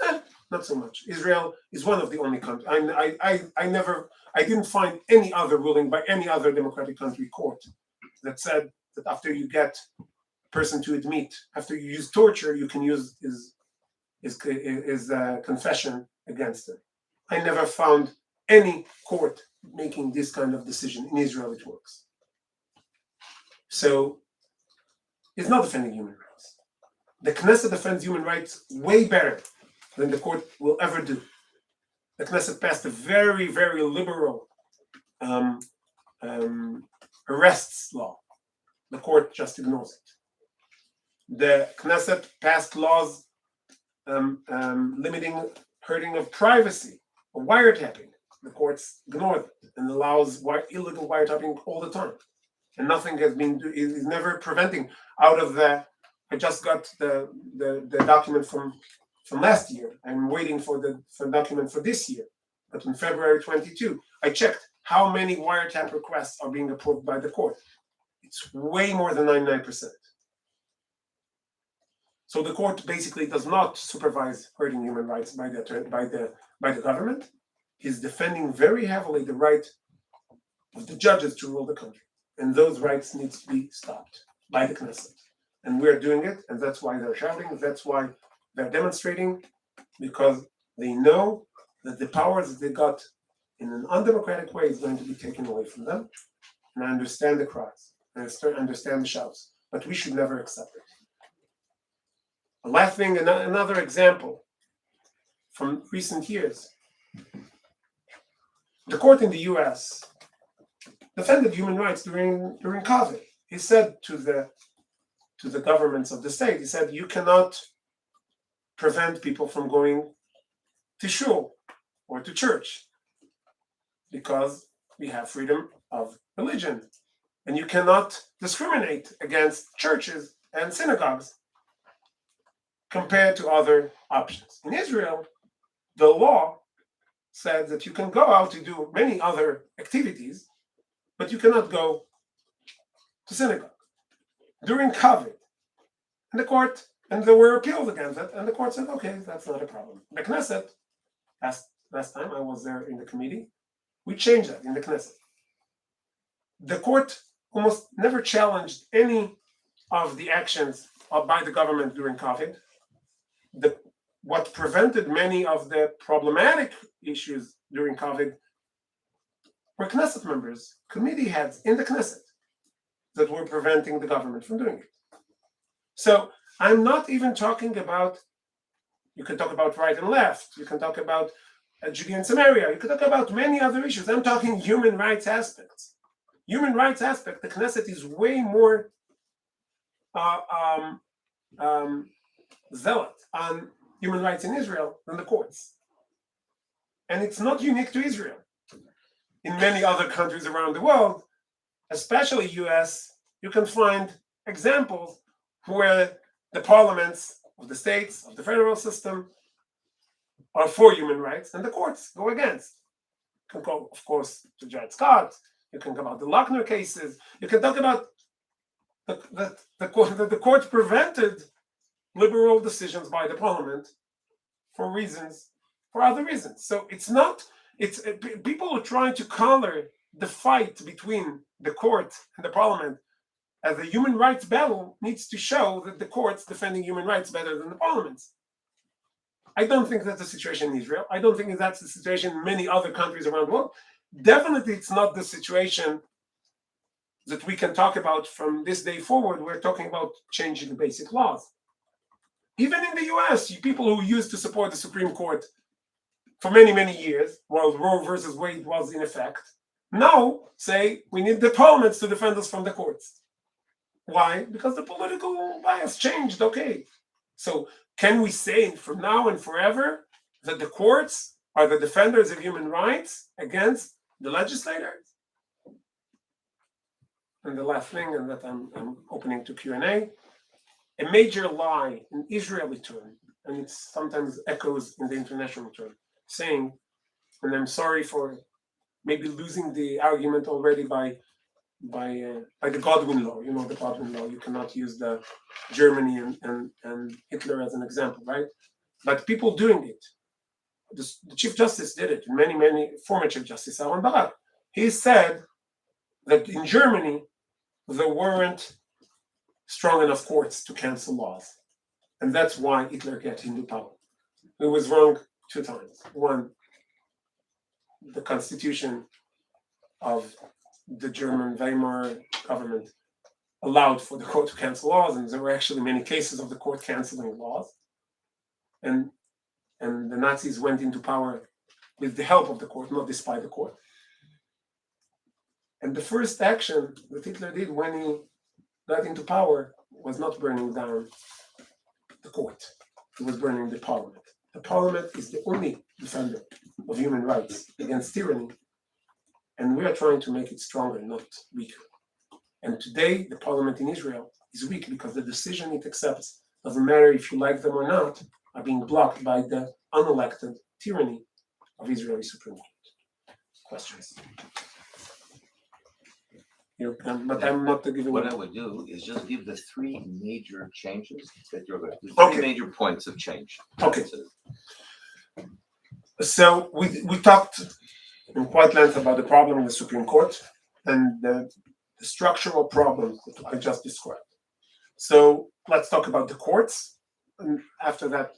not so much. Israel is one of the only countries. I didn't find any other ruling by any other democratic country court that said that after you get a person to admit, after you use torture, you can use his confession against him. I never found any court making this kind of decision. In Israel, it works. So it's not defending human rights. The Knesset defends human rights way better than the court will ever do. The Knesset passed a very, very liberal arrests law. The court just ignores it. The Knesset passed laws limiting hurting of privacy or wiretapping. The courts ignore it and allows illegal wiretapping all the time. And nothing is never preventing out of the. I just got the document from last year. I'm waiting for the document for this year. But in February 22, I checked how many wiretap requests are being approved by the court. It's way more than 99%. So the court basically does not supervise hurting human rights by the government. He's defending very heavily the right of the judges to rule the country. And those rights need to be stopped by the Knesset. And we're doing it, and that's why they're shouting, that's why they're demonstrating, because they know that the powers that they got in an undemocratic way is going to be taken away from them. And I understand the cries, I understand the shouts, but we should never accept it. The last thing, another example from recent years. The court in the US defended human rights during COVID. He said to the governments of the state, he said, you cannot prevent people from going to shul or to church because we have freedom of religion. And you cannot discriminate against churches and synagogues compared to other options. In Israel, the law said that you can go out to do many other activities, but you cannot go to synagogue. During COVID, and there were appeals against it, and the court said, okay, that's not a problem. The Knesset, last time I was there in the committee, we changed that in the Knesset. The court almost never challenged any of the actions by the government during COVID. What prevented many of the problematic issues during COVID were Knesset members, committee heads in the Knesset that were preventing the government from doing it. So I'm not even talking about, you can talk about right and left, you can talk about Judea and Samaria, you can talk about many other issues. I'm talking human rights aspects. Human rights aspect, the Knesset is way more zealot on human rights in Israel than the courts. And it's not unique to Israel. In many other countries around the world, especially US, you can find examples where the parliaments of the states, of the federal system, are for human rights and the courts go against. You can go, of course, to Dred Scott, you can talk about the Lochner cases, you can talk about the court prevented liberal decisions by the parliament for other reasons. So people are trying to color the fight between the court and the parliament as a human rights battle needs to show that the court's defending human rights better than the parliaments. I don't think that's the situation in Israel. I don't think that's the situation in many other countries around the world. Definitely it's not the situation that we can talk about from this day forward. We're talking about changing the basic laws. Even in the US, people who used to support the Supreme Court for many, many years, while Roe versus Wade was in effect, now say we need the parliaments to defend us from the courts. Why? Because the political bias changed, okay. So can we say from now and forever that the courts are the defenders of human rights against the legislators? And the last thing, and that I'm opening to Q&A, a major lie in Israeli term, and it sometimes echoes in the international term, saying, and I'm sorry for maybe losing the argument already by the Godwin law. You know the Godwin law. You cannot use the Germany and Hitler as an example, right? but people doing it. The Chief Justice did it, and many former Chief Justice, Aaron Barak. He said that in Germany, there weren't strong enough courts to cancel laws. And that's why Hitler got into power. He was wrong 2 times. One, the constitution of the German Weimar government allowed for the court to cancel laws, and there were actually many cases of the court canceling laws. And the Nazis went into power with the help of the court, not despite the court. And the first action that Hitler did when he got into power was not burning down the court. It was burning the parliament. The parliament is the only defender of human rights against tyranny. And we are trying to make it stronger, not weaker. And today, the parliament in Israel is weak because the decision it accepts, doesn't matter if you like them or not, are being blocked by the unelected tyranny of Israeli Supreme Court. Questions? But I'm not giving. What I would do is just give the 3 major changes that you're going to do. 3 major points of change. Okay. So we talked in quite length about the problem in the Supreme Court and the structural problems that I just described. So let's talk about the courts. And after that,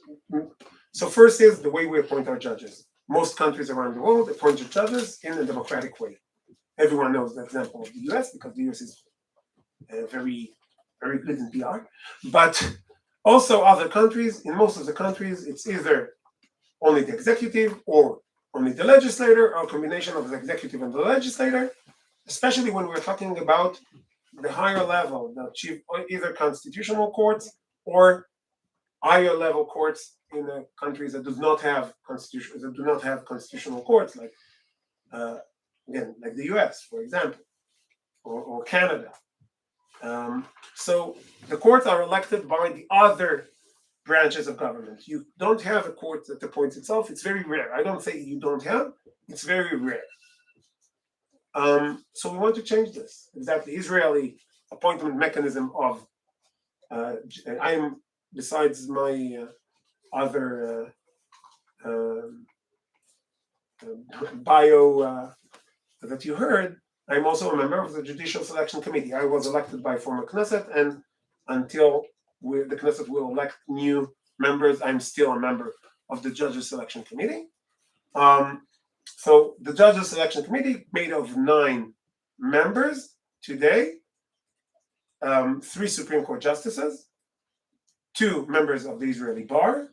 so first is the way we appoint our judges. Most countries around the world appoint their judges in a democratic way. Everyone knows the example of the US because the US is very, very good in PR. But also other countries, in most of the countries, it's either only the executive or only the legislator, or a combination of the executive and the legislator, especially when we're talking about the higher level, the chief, either constitutional courts or higher level courts in the countries that do not have constitutional courts, like again, like the US, for example, or Canada. So the courts are elected by the other branches of government. You don't have a court that appoints itself. It's very rare. I don't say you don't have. It's very rare. So we want to change this. Exactly. Israeli appointment mechanism of I'm, besides my other bio that you heard, I'm also a member of the Judicial Selection Committee. I was elected by former Knesset, and until the Knesset will elect new members, I'm still a member of the Judges Selection Committee. So the Judges Selection Committee, made of 9 members today, 3 Supreme Court justices, 2 members of the Israeli Bar,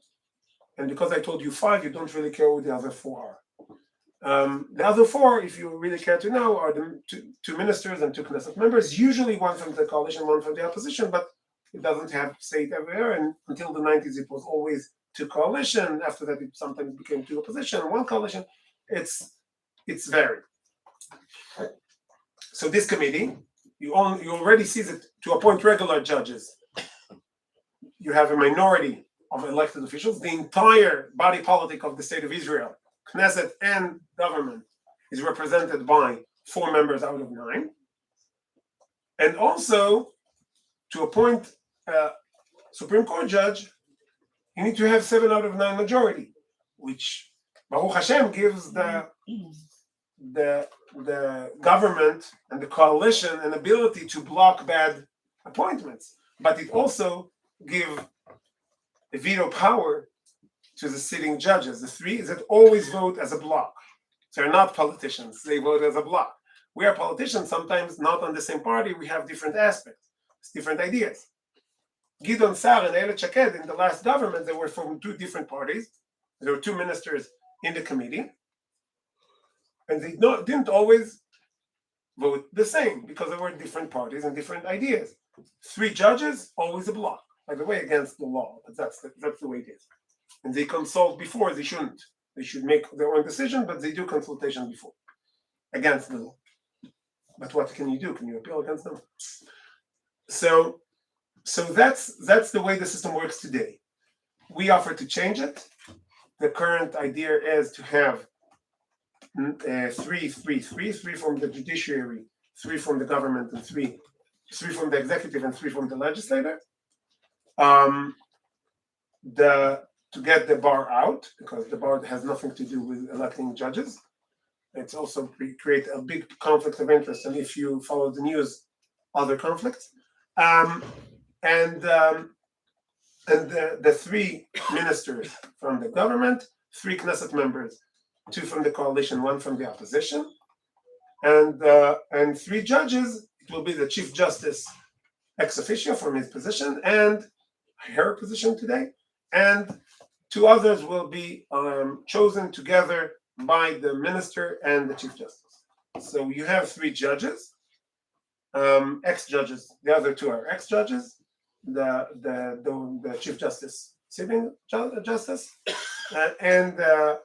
and because I told you 5, you don't really care who the other 4 are. The other 4, if you really care to know, are the 2 ministers and 2 Knesset members, usually one from the coalition, one from the opposition, but it doesn't have say it everywhere. And until the 90s, it was always 2 coalition. After that, it sometimes became 2 opposition, 1 coalition. It's varied. So this committee, you already see that to appoint regular judges, you have a minority of elected officials. The entire body politic of the state of Israel, Knesset and government, is represented by 4 members out of 9. And also, to appoint a Supreme Court judge, you need to have 7 out of 9 majority, which Baruch Hashem gives the government and the coalition an ability to block bad appointments, but it also gives a veto power to the sitting judges, the 3 that always vote as a block. They're not politicians, they vote as a block. We are politicians, sometimes not on the same party, we have different aspects, different ideas. Gideon Sa'ar and Ayelet Shaked in the last government, they were from 2 different parties. There were 2 ministers in the committee, and they didn't always vote the same because there were different parties and different ideas. 3 judges, always a block. By the way, against the law, but that's the way it is. And they consult before, they shouldn't. They should make their own decision, but they do consultation before, against the law. But what can you do? Can you appeal against them? So that's the way the system works today. We offer to change it. The current idea is to have 3 from the judiciary, 3 from the government, and 3 from the executive, and 3 from the legislature. The to get the bar out, because the bar has nothing to do with electing judges. It's also create a big conflict of interest, and if you follow the news, other conflicts. And the three ministers from the government, three Knesset members, two from the coalition, one from the opposition, and three judges. It will be the Chief Justice ex officio from his position and her position today, and two others will be chosen together by the minister and the Chief Justice. So you have three judges, ex-judges. The other two are ex-judges. The Chief Justice, sitting justice, and the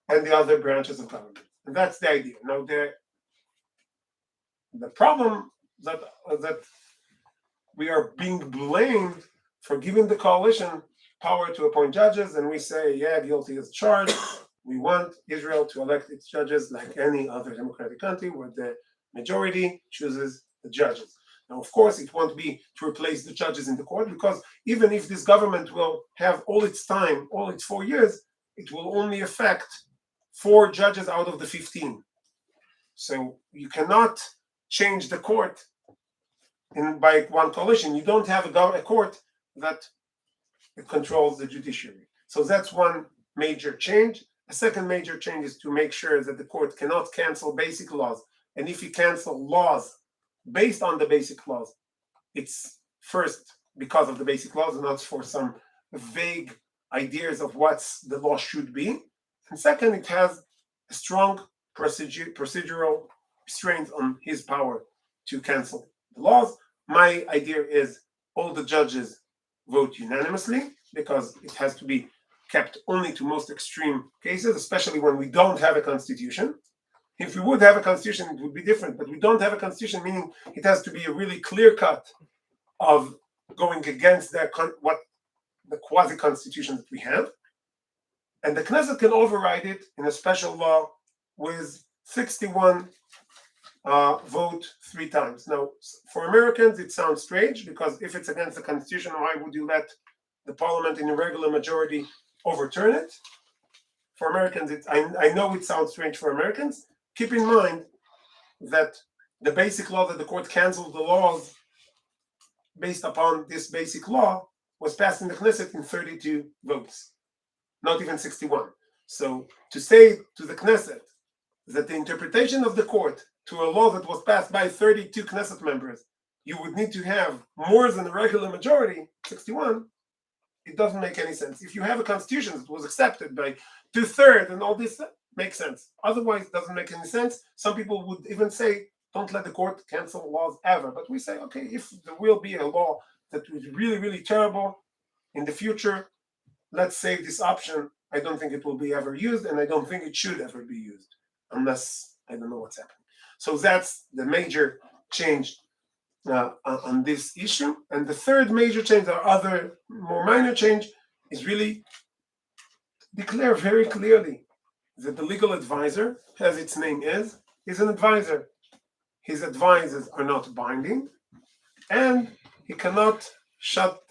other branches of government. And that's the idea. Now the problem that we are being blamed for giving the coalition power to appoint judges, and we say, yeah, guilty as charged. We want Israel to elect its judges like any other democratic country where the majority chooses the judges. Now, of course, it won't be to replace the judges in the court, because even if this government will have all its time, all its 4 years, it will only affect 4 judges out of the 15. So you cannot change the court by one coalition. You don't have a court that controls the judiciary. So that's one major change. A second major change is to make sure that the court cannot cancel basic laws. And if you cancel laws based on the basic laws, it's first because of the basic laws and not for some vague ideas of what the law should be. And second, it has a strong procedural restraint on his power to cancel the laws. My idea is all the judges vote unanimously, because it has to be kept only to most extreme cases, especially when we don't have a constitution. If we would have a constitution, it would be different, but we don't have a constitution, meaning it has to be a really clear cut of going against the quasi-constitution that we have. And the Knesset can override it in a special law with 61 vote 3 times. Now, for Americans, it sounds strange, because if it's against the Constitution, why would you let the parliament in a regular majority overturn it? For Americans, I know it sounds strange for Americans. Keep in mind that the basic law that the court canceled the laws based upon this basic law was passed in the Knesset in 32 votes, not even 61. So to say to the Knesset that the interpretation of the court to a law that was passed by 32 Knesset members, you would need to have more than a regular majority, 61, it doesn't make any sense. If you have a constitution that was accepted by 2/3 and all this, makes sense. Otherwise, it doesn't make any sense. Some people would even say, don't let the court cancel laws ever. But we say, okay, if there will be a law that was really, really terrible in the future, let's save this option. I don't think it will be ever used, and I don't think it should ever be used, unless I don't know what's happening. So that's the major change on this issue. And the third major change, or other more minor change, is really declare very clearly that the legal advisor, as its name is an advisor. His advices are not binding, and he cannot shut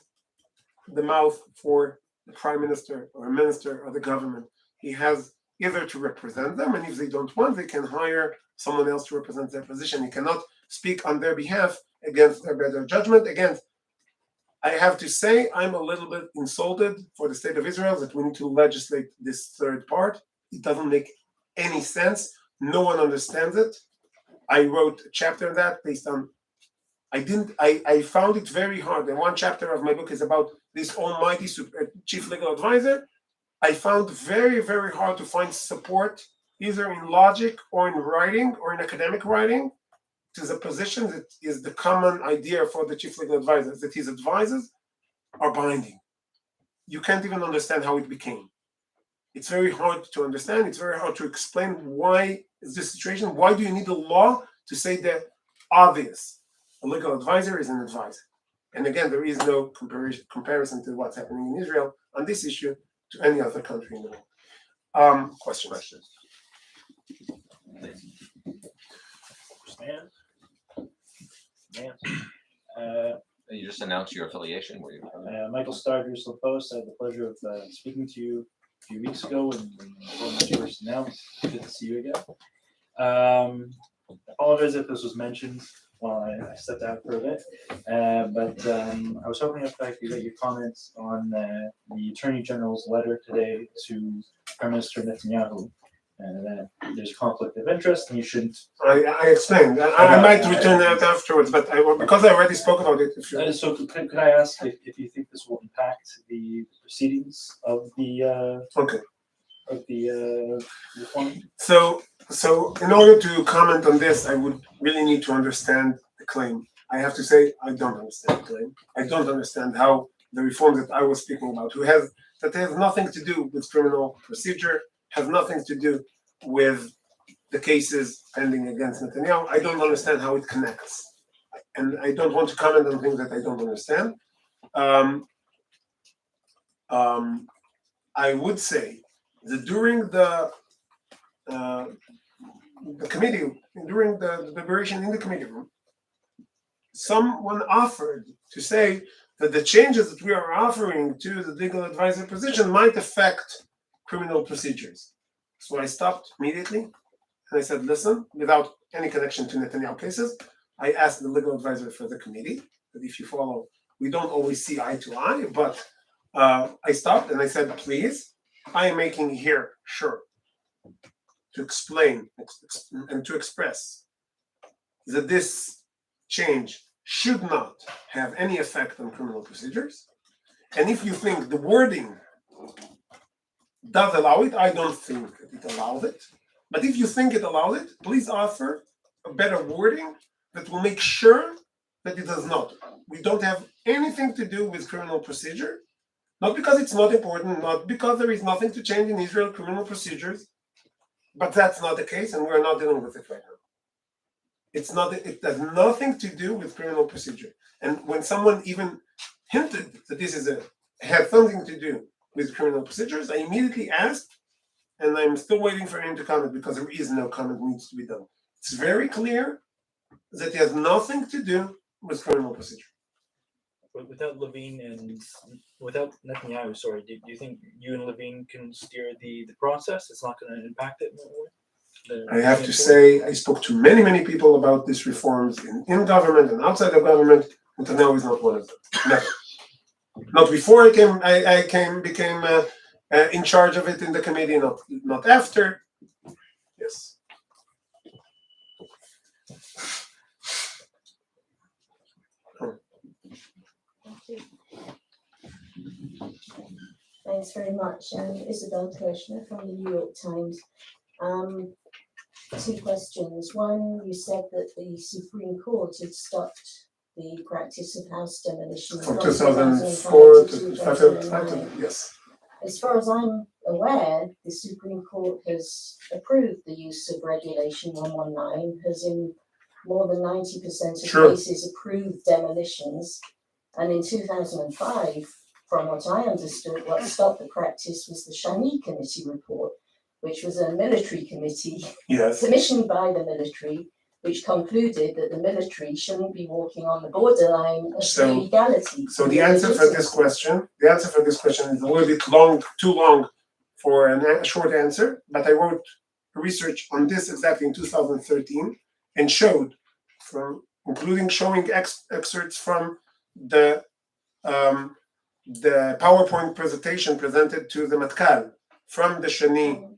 the mouth for the prime minister or a minister or the government. He has either to represent them, and if they don't want, they can hire someone else to represent their position. He cannot speak on their behalf against their better judgment. Again, I have to say I'm a little bit insulted for the state of Israel that we need to legislate this third part. It doesn't make any sense. No one understands it. I wrote a chapter on that based on, I found it very hard. And one chapter of my book is about this almighty chief legal advisor. I found very, very hard to find support, either in logic or in writing or in academic writing, to the position that is the common idea for the chief legal advisor, that his advices are binding. You can't even understand how it became. It's very hard to understand. It's very hard to explain why is this situation. Why do you need a law to say the obvious? A legal advisor is an advisor. And again, there is no comparison to what's happening in Israel on this issue to any other country in the world. Questions? Stand. You just announced your affiliation. Were you? Michael Starr, Judicial Post. I had the pleasure of speaking to you a few weeks ago when you first announced. Good to see you again. Apologize if this was mentioned while I stepped out for a bit, but I was hoping if I could get your comments on the Attorney General's letter today to Prime Minister Netanyahu, and that there's conflict of interest and you shouldn't. I explained. I might return that afterwards, but because I already spoke about it. If you So could I ask if you think this will impact the proceedings of the okay. Reform? So in order to comment on this, I would really need to understand the claim. I have to say I don't understand the claim. I don't understand how the reform that I was speaking about, that has nothing to do with criminal procedure, has nothing to do with the cases pending against Netanyahu. I don't understand how it connects, and I don't want to comment on things that I don't understand. I would say that during the committee, during the deliberation in the committee room, someone offered to say that the changes that we are offering to the legal advisor position might affect criminal procedures. So I stopped immediately and I said, listen, without any connection to Netanyahu cases, I asked the legal advisor for the committee that if you follow, we don't always see eye to eye, but I stopped and I said, please, I am making here sure to explain and to express that this change should not have any effect on criminal procedures. And if you think the wording does allow it, I don't think it allows it. But if you think it allows it, please offer a better wording that will make sure that it does not. We don't have anything to do with criminal procedure, not because it's not important, not because there is nothing to change in Israel criminal procedures, but that's not the case, and we're not dealing with it right now. It's not. It has nothing to do with criminal procedure. And when someone even hinted that this had something to do with criminal procedures, I immediately asked, and I'm still waiting for him to comment because there is no comment needs to be done. It's very clear that it has nothing to do with criminal procedure. But without Levine and without Netanyahu, sorry, do you think you and Levine can steer the process? It's not going to impact it in that way? I have to say, I spoke to many people about these reforms in government and outside of government. Netanyahu is not one of them. Never. Not before I became in charge of it in the committee. Not after. Yes. Thanks very much. Isabel Kirshner from the New York Times. Two questions. One, you said that the Supreme Court had stopped the practice of house demolition From 2004 to 2009. Yes. As far as I'm aware, the Supreme Court has approved the use of Regulation 119, has in more than 90% of cases approved demolitions. And in 2005, from what I understood, what stopped the practice was the Shani Committee report, which was a military committee commissioned by the military, which concluded that the military shouldn't be walking on the borderline of illegality. So the answer for this question is a little bit too long for a short answer, but I wrote research on this exactly in 2013 and showed, including showing excerpts from the PowerPoint presentation presented to the Matkal from the Shani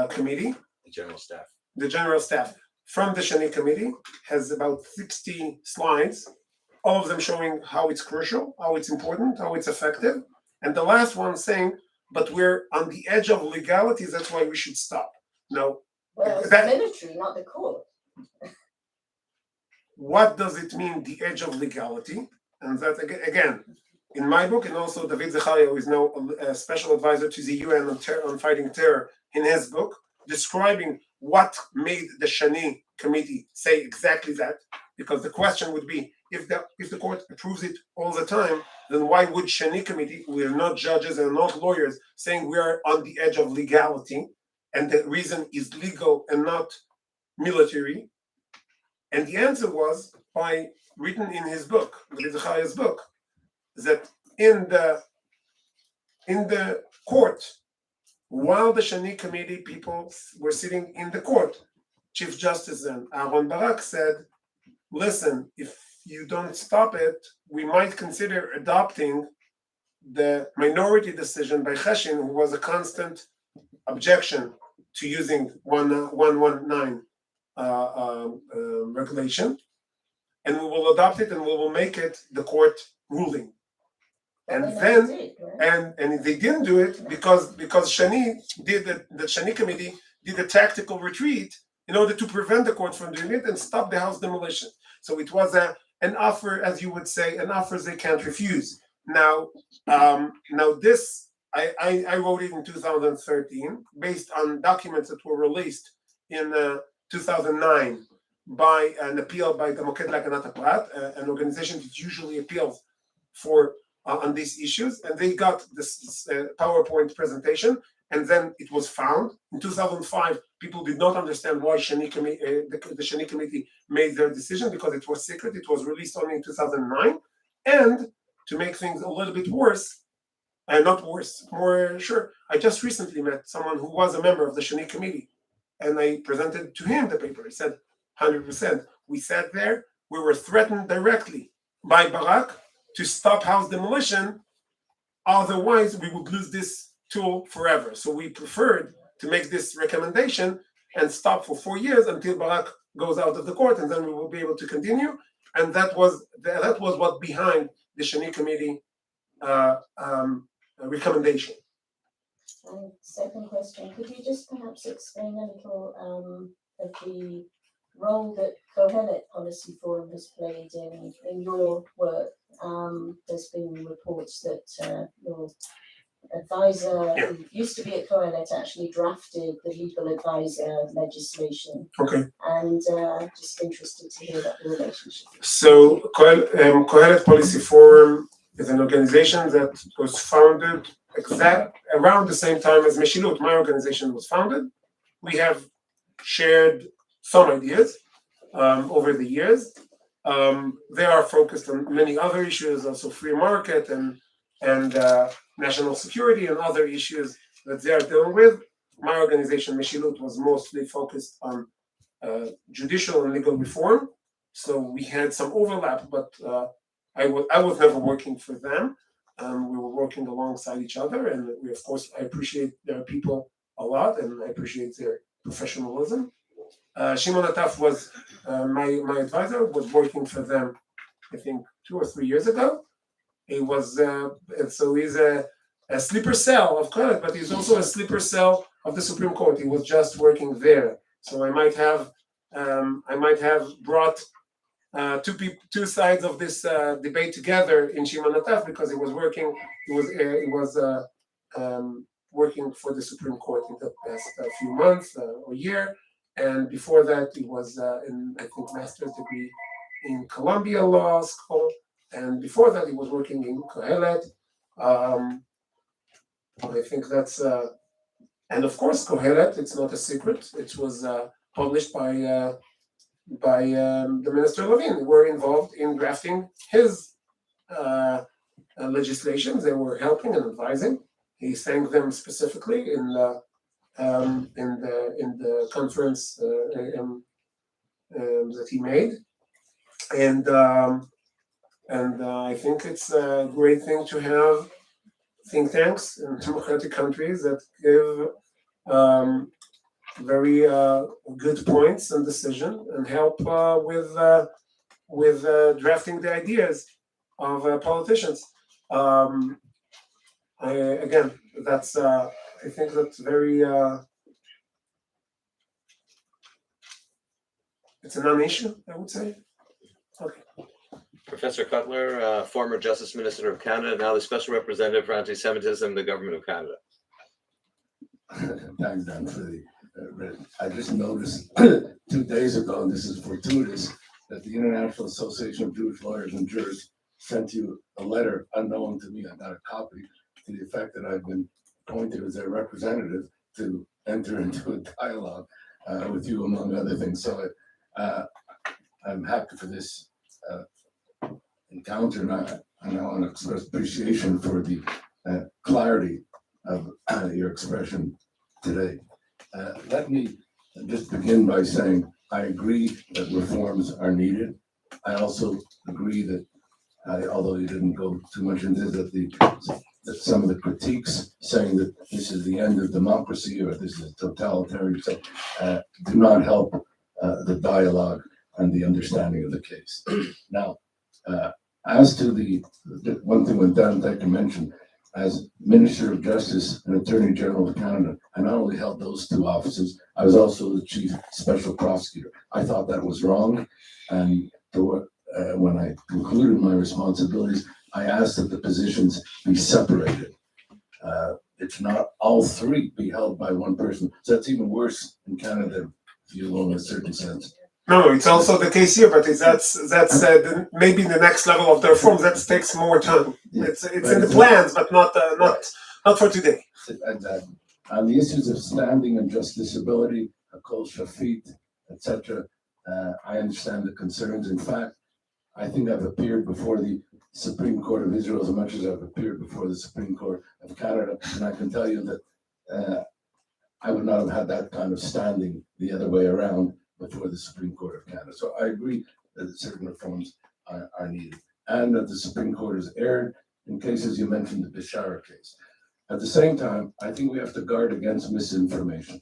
committee. The general staff from the Shani committee has about 60 slides, all of them showing how it's crucial, how it's important, how it's effective, and the last one saying, but we're on the edge of legality, that's why we should stop. Now, well, it's the military, not the court. What does it mean, the edge of legality? And that, again, in my book, and also David Zecharia, who is now a special advisor to the UN on fighting terror, in his book, describing what made the Shani committee say exactly that, because the question would be, if the court approves it all the time, then why would Shani committee, we are not judges and not lawyers, saying we are on the edge of legality, and the reason is legal and not military, And the answer was by written in his book, Chaya's book, that in the court, while the Shani committee people were sitting in the court, Chief Justice and Aaron Barak said, listen, if you don't stop it, we might consider adopting the minority decision by Cheshin, who was a constant objection to using 119 regulation, and we will adopt it and we will make it the court ruling. And then and they didn't do it because Shani did the Shani committee did a tactical retreat in order to prevent the court from doing it and stop the house demolition. So it was an offer, as you would say, an offer they can't refuse. Now this I wrote it in 2013 based on documents that were released in 2009 by an appeal by the Moked Laganat Prat, an organization that usually appeals for on these issues, and they got this PowerPoint presentation, and then it was found. In 2005, people did not understand why the Shani committee made their decision because it was secret. It was released only in 2009, and to make things a little bit worse, not worse, more sure, I just recently met someone who was a member of the Shani committee, and I presented to him the paper. He said, 100%. We sat there, we were threatened directly by Barak to stop house demolition, otherwise we would lose this tool forever. So we preferred to make this recommendation and stop for 4 years until Barak goes out of the court, and then we will be able to continue. And that was what behind the Shani committee recommendation. And second question, could you just perhaps explain a little of the role that Kohelet Policy Forum has played in your work? There's been reports that your advisor, who used to be at Kohelet, actually drafted the legal advisor legislation. Okay. And just interested to hear about the relationship. So Kohelet Policy Forum is an organization that was founded around the same time as Meshilut. My organization was founded. We have shared some ideas over the years. They are focused on many other issues, also free market and national security and other issues that they are dealing with. My organization, Meshilut, was mostly focused on judicial and legal reform. So we had some overlap, but I was never working for them. We were working alongside each other, and we, of course, I appreciate their people a lot, and I appreciate their professionalism. Shimon Ataf was my advisor, was working for them, I think, 2 or 3 years ago. He was, so he's a sleeper cell of Kohelet, but he's also a sleeper cell of the Supreme Court. He was just working there. So I might have brought two sides of this debate together in Shimon Ataf because he was working for the Supreme Court in the past few months or year. And before that, he was in, I think, master's degree in Columbia Law School. And before that, he was working in Kohelet. I think that's, and of course, Kohelet, it's not a secret. It was published by the Minister Levin. They were involved in drafting his legislation. They were helping and advising. He thanked them specifically in the conference that he made, and I think it's a great thing to have think tanks in democratic countries that give very good points and decision and help with drafting the ideas of politicians. Again, that's I think that's very it's a non-issue, I would say. Okay. Professor Cutler, former Justice Minister of Canada, now the Special Representative for Anti-Semitism in the Government of Canada. Thanks, Dan, for the I just noticed 2 days ago, and this is fortuitous, that the International Association of Jewish Lawyers and Jurists sent you a letter unknown to me. I got a copy to the effect that I've been appointed as their representative to enter into a dialogue with you, among other things. So I'm happy for this encounter, and I want to express appreciation for the clarity of your expression today. Let me just begin by saying I agree that reforms are needed. I also agree that, although you didn't go too much into this, that some of the critiques saying that this is the end of democracy or this is totalitarian, do not help the dialogue and the understanding of the case. Now, as to the one thing when Dan Decker mentioned, as Minister of Justice and Attorney General of Canada, I not only held those two offices, I was also the Chief Special Prosecutor. I thought that was wrong, and when I concluded my responsibilities, I asked that the positions be separated. It's not all three be held by one person. So that's even worse in Canada, if you will, in a certain sense. No, it's also the case here, but that's maybe the next level of the reforms. That takes more time. It's in the plans, but not for today. Exactly. On the issues of standing and justiciability, kol shafit, etc., I understand the concerns. In fact, I think I've appeared before the Supreme Court of Israel as much as I've appeared before the Supreme Court of Canada, and I can tell you that I would not have had that kind of standing the other way around before the Supreme Court of Canada. So I agree that certain reforms are needed, and that the Supreme Court has erred in cases you mentioned, the Bishara case. At the same time, I think we have to guard against misinformation.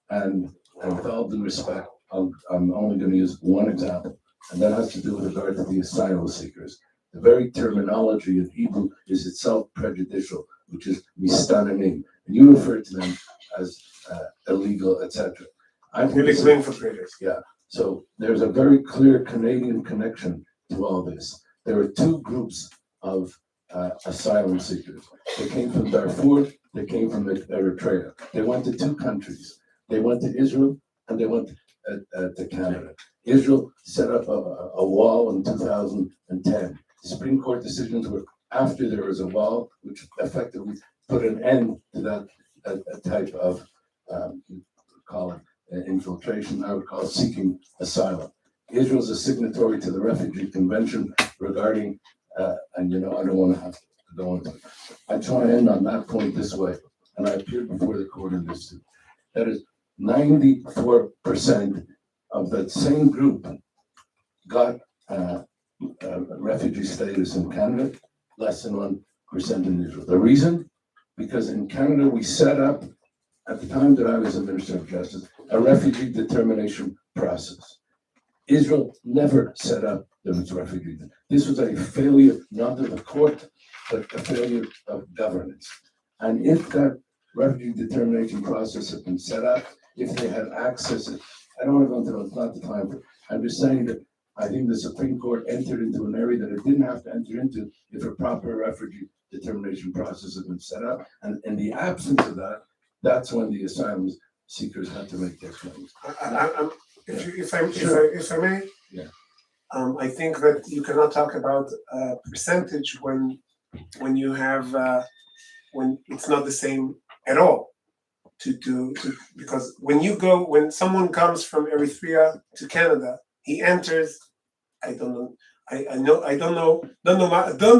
And with all due respect, I'm only going to use one example, and that has to do with regard to the asylum seekers. The very terminology in Hebrew is itself prejudicial, which is mistanimim, and you refer to them as illegal, etc. Illegal infiltrators. Yeah. So there's a very clear Canadian connection to all this. There are two groups of asylum seekers. They came from Darfur, they came from Eritrea. They went to two countries. They went to Israel and they went to Canada. Israel set up a wall in 2010. Supreme Court decisions were after there was a wall, which effectively put an end to that type of, call it infiltration, I would call it seeking asylum. Israel is a signatory to the Refugee Convention regarding, and I don't want to have to go into it. I just want to end on that point this way, and I appeared before the court in this too. That is 94% of that same group got refugee status in Canada, less than 1% in Israel. The reason? Because in Canada we set up, at the time that I was a Minister of Justice, a refugee determination process. Israel never set up the refugee. This was a failure not of the court, but a failure of governance. And if that refugee determination process had been set up, if they had access, I don't want to go into it, it's not the time for it. I'm just saying that I think the Supreme Court entered into an area that it didn't have to enter into if a proper refugee determination process had been set up. And in the absence of that, that's when the asylum seekers had to make their claims. If I may, Yeah. I think that you cannot talk about percentage when you have when it's not the same at all. Because when someone comes from Eritrea to Canada, he enters. I don't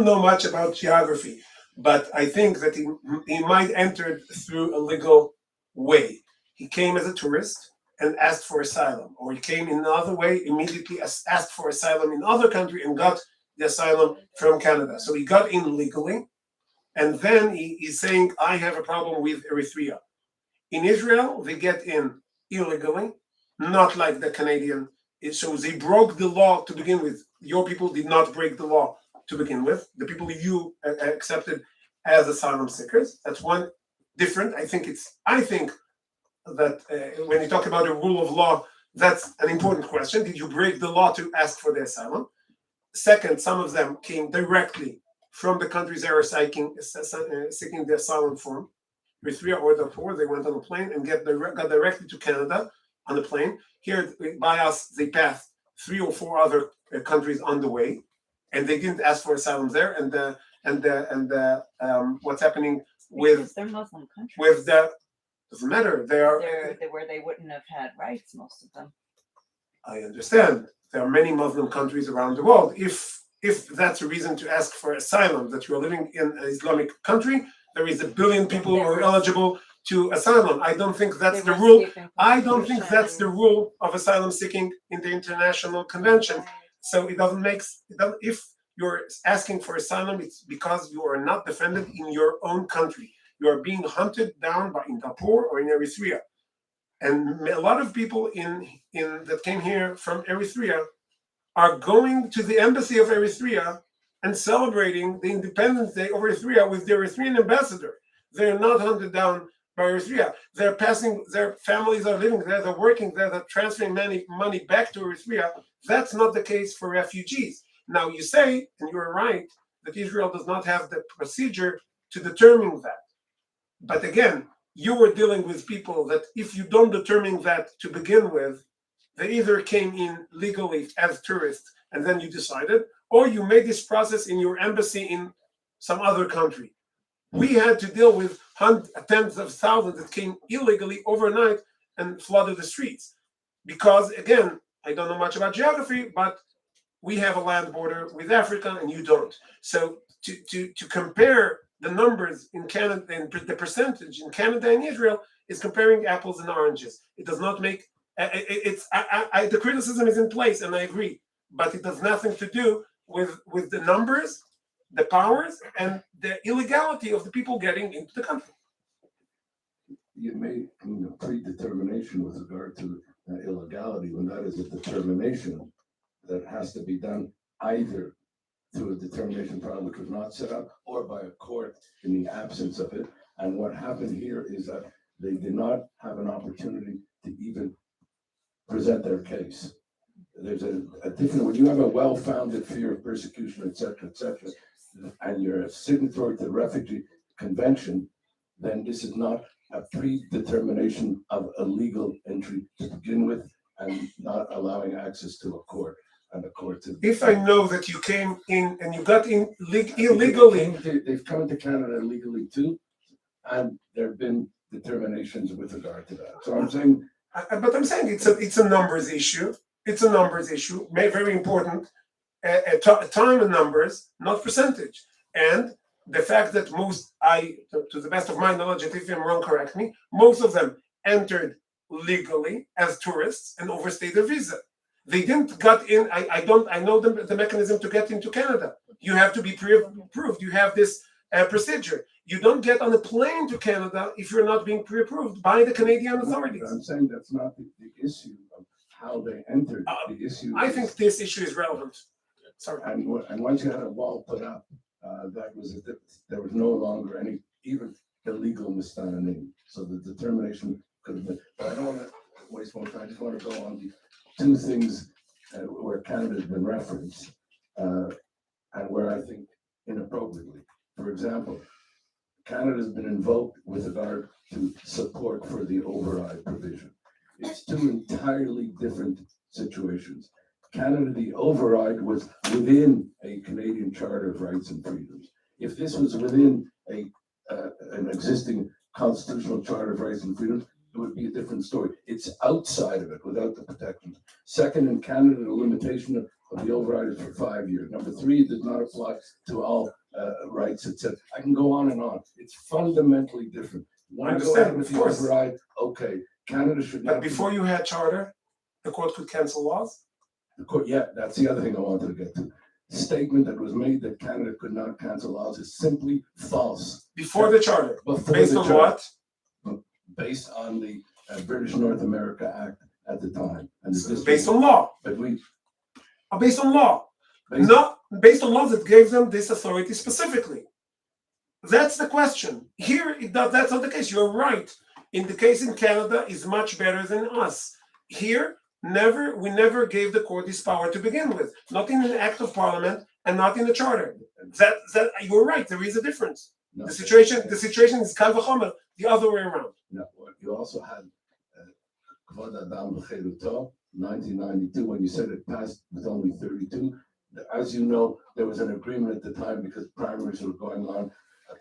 know much about geography, but I think that he might enter through a legal way. He came as a tourist and asked for asylum, or he came in another way, immediately asked for asylum in other country and got the asylum from Canada. So he got in legally, and then he's saying, I have a problem with Eritrea. In Israel, they get in illegally, not like the Canadian. So they broke the law to begin with. Your people did not break the law to begin with. The people you accepted as asylum seekers. That's one different. I think that when you talk about the rule of law, that's an important question. Did you break the law to ask for the asylum? Second, some of them came directly from the countries they are seeking the asylum from. Eritrea or Darfur, they went on a plane and got directly to Canada on the plane. Here by us, they passed 3 or 4 other countries on the way, and they didn't ask for asylum there. And what's happening because they're Muslim countries. doesn't matter. They're where they wouldn't have had rights, most of them. I understand there are many Muslim countries around the world. If that's a reason to ask for asylum, that you're living in an Islamic country, there is 1 billion people who are eligible to asylum. I don't think that's the rule. I don't think that's the rule of asylum seeking in the International Convention. So it doesn't make, if you're asking for asylum, it's because you are not defended in your own country. You are being hunted down in Darfur or in Eritrea. And a lot of people in that came here from Eritrea are going to the embassy of Eritrea and celebrating the Independence Day of Eritrea with the Eritrean ambassador. They're not hunted down by Eritrea. They're passing, their families are living there, they're working there, they're transferring money back to Eritrea. That's not the case for refugees. Now you say, and you're right, that Israel does not have the procedure to determine that. But again, you were dealing with people that if you don't determine that to begin with, they either came in legally as tourists and then you decided, or you made this process in your embassy in some other country. We had to deal with tens of thousands that came illegally overnight and flooded the streets. Because again, I don't know much about geography, but we have a land border with Africa and you don't. So to compare the numbers in Canada and the percentage in Canada and Israel is comparing apples and oranges. It does not make the criticism is in place, and I agree, but it has nothing to do with the numbers, the powers, and the illegality of the people getting into the country. You made a predetermination with regard to illegality, when that is a determination that has to be done either through a determination problem which was not set up or by a court in the absence of it. And what happened here is that they did not have an opportunity to even present their case. There's a different, when you have a well-founded fear of persecution, etc., and you're a signatory to the Refugee Convention, then this is not a predetermination of a legal entry to begin with, and not allowing access to a court and a court to. If I know that you came in and you got in illegally, they've come into Canada illegally too, and there have been determinations with regard to that. So I'm saying. But I'm saying it's a numbers issue. It's a numbers issue, very important. Time and numbers, not percentage. And the fact that to the best of my knowledge, and if I'm wrong, correct me, most of them entered legally as tourists and overstayed their visa. They didn't got in. I know the mechanism to get into Canada. You have to be pre-approved. You have this procedure. You don't get on a plane to Canada if you're not being pre-approved by the Canadian authorities. I'm saying that's not the issue of how they entered. The issue. I think this issue is relevant. Sorry. And once you had a wall put up, there was no longer any even illegal misunderstanding. So the determination could have been. But I don't want to waste more time. I just want to go on the two things where Canada has been referenced, and where I think inappropriately. For example, Canada has been invoked with regard to support for the override provision. It's two entirely different situations. Canada, the override was within a Canadian Charter of Rights and Freedoms. If this was within an existing constitutional Charter of Rights and Freedoms, it would be a different story. It's outside of it without the protections. Second, in Canada, the limitation of the override is for 5 years. Number three, it does not apply to all rights, etc. I can go on and on. It's fundamentally different. I understand, with of the course. override, okay, Canada should not. But before you had charter, the court could cancel laws. The court, yeah, that's the other thing I wanted to get to. The statement that was made that Canada could not cancel laws is simply false. Before the charter, Before based the on charter. what? Based on the British North America Act at the time. And Based on law. But Based on law. based, Not based on laws that gave them this authority specifically. That's the question. Here, that's not the case. You're right. In the case in Canada is much better than us. Here, we never gave the court this power to begin with. Not in an act of parliament and not in a charter. That you're right. There is a difference. no, The situation is kal v'chomer, the other way around. No, you also had Kvod Adam V'Cheruto, 1992, when you said it passed with only 32. As you know, there was an agreement at the time because primaries were going on,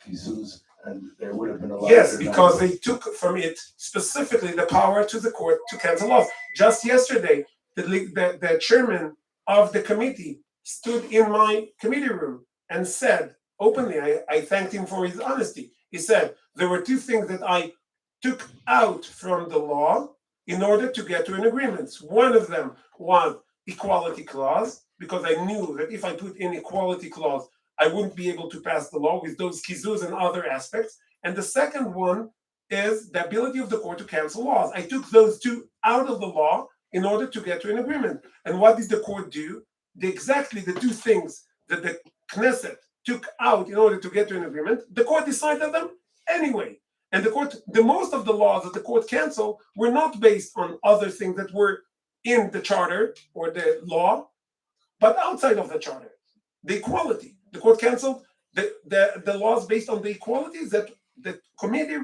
Kizuz, and there would have been a lot. Yes, because they took from it specifically the power to the court to cancel laws. Just yesterday, the chairman of the committee stood in my committee room and said openly, I thanked him for his honesty. He said, there were two things that I took out from the law in order to get to an agreement. One of them was equality clause, because I knew that if I put in equality clause, I wouldn't be able to pass the law with those kizuz and other aspects. And the second one is the ability of the court to cancel laws. I took those two out of the law in order to get to an agreement. And what did the court do? Exactly the two things that the Knesset took out in order to get to an agreement, the court decided them anyway. And the most of the laws that the court canceled were not based on other things that were in the charter or the law, but outside of the charter. The equality. The court canceled the laws based on the equalities that the committee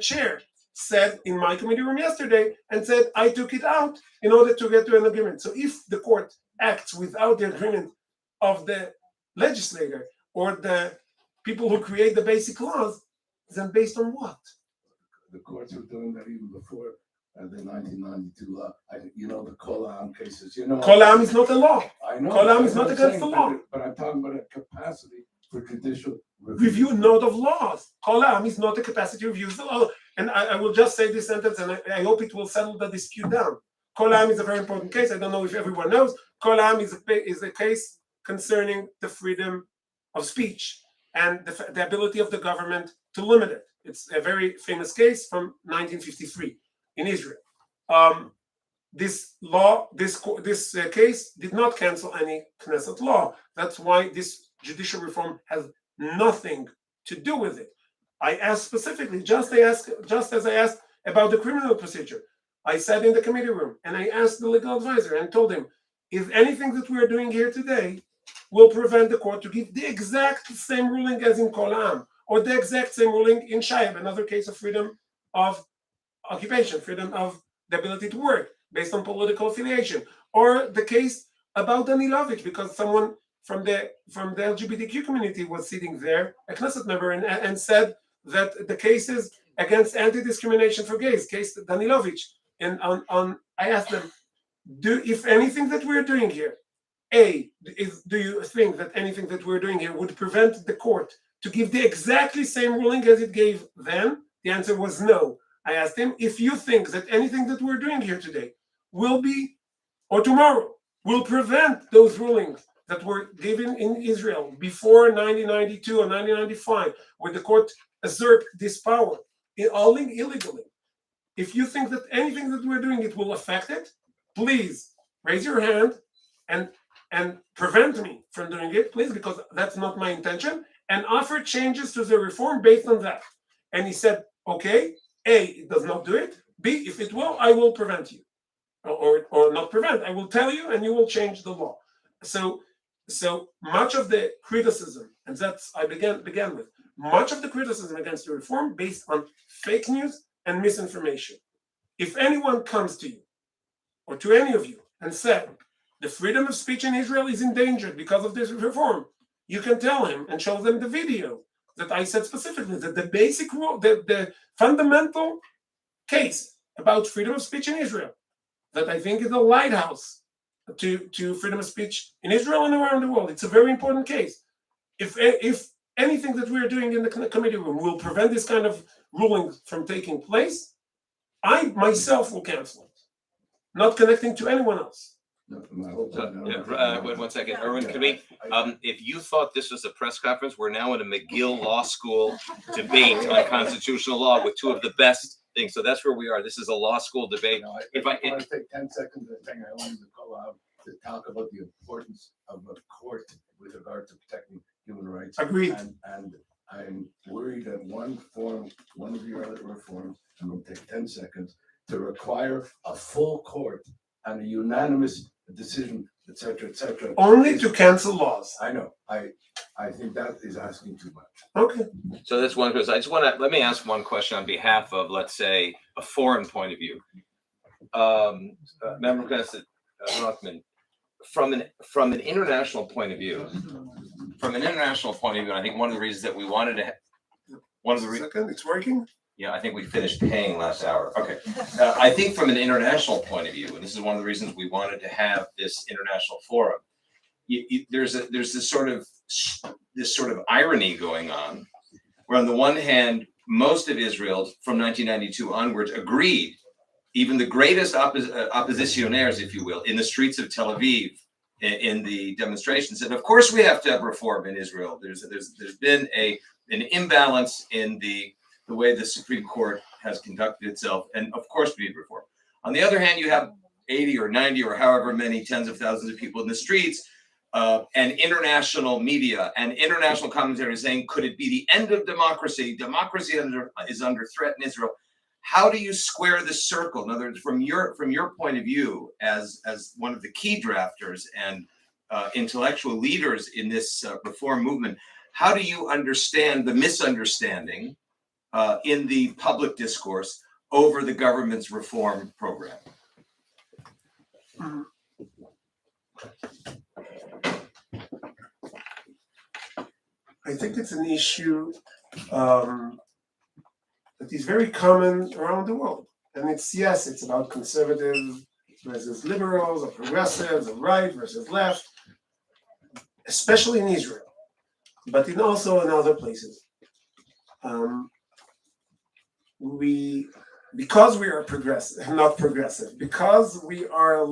chair said in my committee room yesterday, and said I took it out in order to get to an agreement. So if the court acts without the agreement of the legislator or the people who create the basic laws, then based on what? The courts were doing that even before the 1992 law. The Kol Am cases. Kol Am is not a law. I know. Kol Am that's is what not I'm against saying, the law. But I'm talking about a capacity for judicial Review not of laws. Kol Am is not a capacity review of the law. And I will just say this sentence, and I hope it will settle the dispute down. Kol Am is a very important case. I don't know if everyone knows. Kol Am is a case concerning the freedom of speech and the ability of the government to limit it. It's a very famous case from 1953 in Israel. This case did not cancel any Knesset law. That's why this judicial reform has nothing to do with it. I asked specifically, just as I asked about the criminal procedure. I sat in the committee room and I asked the legal advisor and told him, if anything that we are doing here today will prevent the court to give the exact same ruling as in Kol Am, or the exact same ruling in Shayab, another case of freedom of occupation, freedom of the ability to work based on political affiliation, or the case about Danilovich, because someone from the LGBTQ community was sitting there, a Knesset member, and said that the cases against anti-discrimination for gays, case Danilovich, and I asked them, if anything that we're doing here, do you think that anything that we're doing here would prevent the court to give the exactly same ruling as it gave then? The answer was no. I asked him, if you think that anything that we're doing here today will be, or tomorrow, will prevent those rulings that were given in Israel before 1992 or 1995, where the court usurped this power, all illegally. If you think that anything that we're doing, it will affect it, please raise your hand and prevent me from doing it, please, because that's not my intention, and offer changes to the reform based on that. And he said, okay, A, it does not do it. B, if it will, I will prevent you. Or not prevent, I will tell you and you will change the law. So much of the criticism, and that's I began with, much of the criticism against the reform based on fake news and misinformation. If anyone comes to you, or to any of you, and said, the freedom of speech in Israel is endangered because of this reform, you can tell him and show them the video that I said specifically that the basic rule, the fundamental case about freedom of speech in Israel, that I think is a lighthouse to freedom of speech in Israel and around the world. It's a very important case. If anything that we're doing in the committee room will prevent this kind of ruling from taking place, I myself will cancel it, not connecting to anyone else. One second, Erwin, can we? If you thought this was a press conference, we're now in a McGill Law School debate on constitutional law with two of the best things. So that's where we are. This is a law school debate. If I want to take 10 seconds, I wanted to call out to talk about the importance of a court with regard to protecting human rights. Agreed. And I'm worried that one of your other reforms, and it'll take 10 seconds, to require a full court and a unanimous decision, etc. Only to cancel laws. I know. I think that is asking too much. Okay. So that's one question. I just want to let me ask one question on behalf of, let's say, a foreign point of view. Member Knesset Rothman, from an international point of view, I think one of the reasons that we wanted to, Second, it's working. Yeah, I think we finished paying last hour. Okay. I think from an international point of view, and this is one of the reasons we wanted to have this international forum, there's this sort of irony going on, where on the one hand, most of Israel from 1992 onwards agreed, even the greatest oppositionaires, if you will, in the streets of Tel Aviv, in the demonstrations, and of course we have to have reform in Israel. There's been an imbalance in the way the Supreme Court has conducted itself, and of course we need reform. On the other hand, you have 80 or 90 or however many tens of thousands of people in the streets, and international media and international commentary saying, could it be the end of democracy? Democracy is under threat in Israel. How do you square the circle? In other words, from your point of view, as one of the key drafters and intellectual leaders in this reform movement, how do you understand the misunderstanding in the public discourse over the government's reform program? I think it's an issue that is very common around the world. And it's about conservative versus liberals, or progressives, or right versus left, especially in Israel, but also in other places. Because we are not progressive, because we are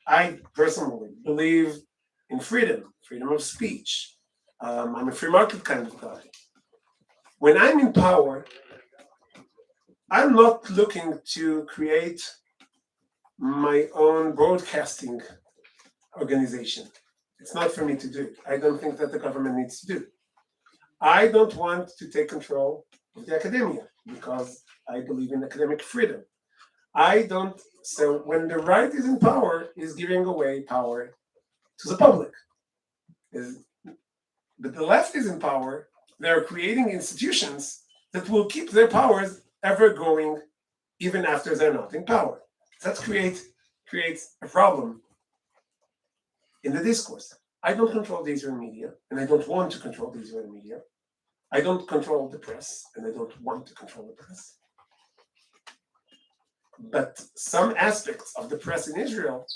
I personally believe in freedom of speech. I'm a free market kind of guy. When I'm in power, I'm not looking to create my own broadcasting organization. It's not for me to do. I don't think that the government needs to do. I don't want to take control of the academia because I believe in academic freedom. So when the right is in power, is giving away power to the public. But the left is in power, they're creating institutions that will keep their powers ever going even after they're not in power. That creates a problem in the discourse. I don't control the Israeli media, and I don't want to control the Israeli media. I don't control the press, and I don't want to control the press. But some aspects of the press in Israel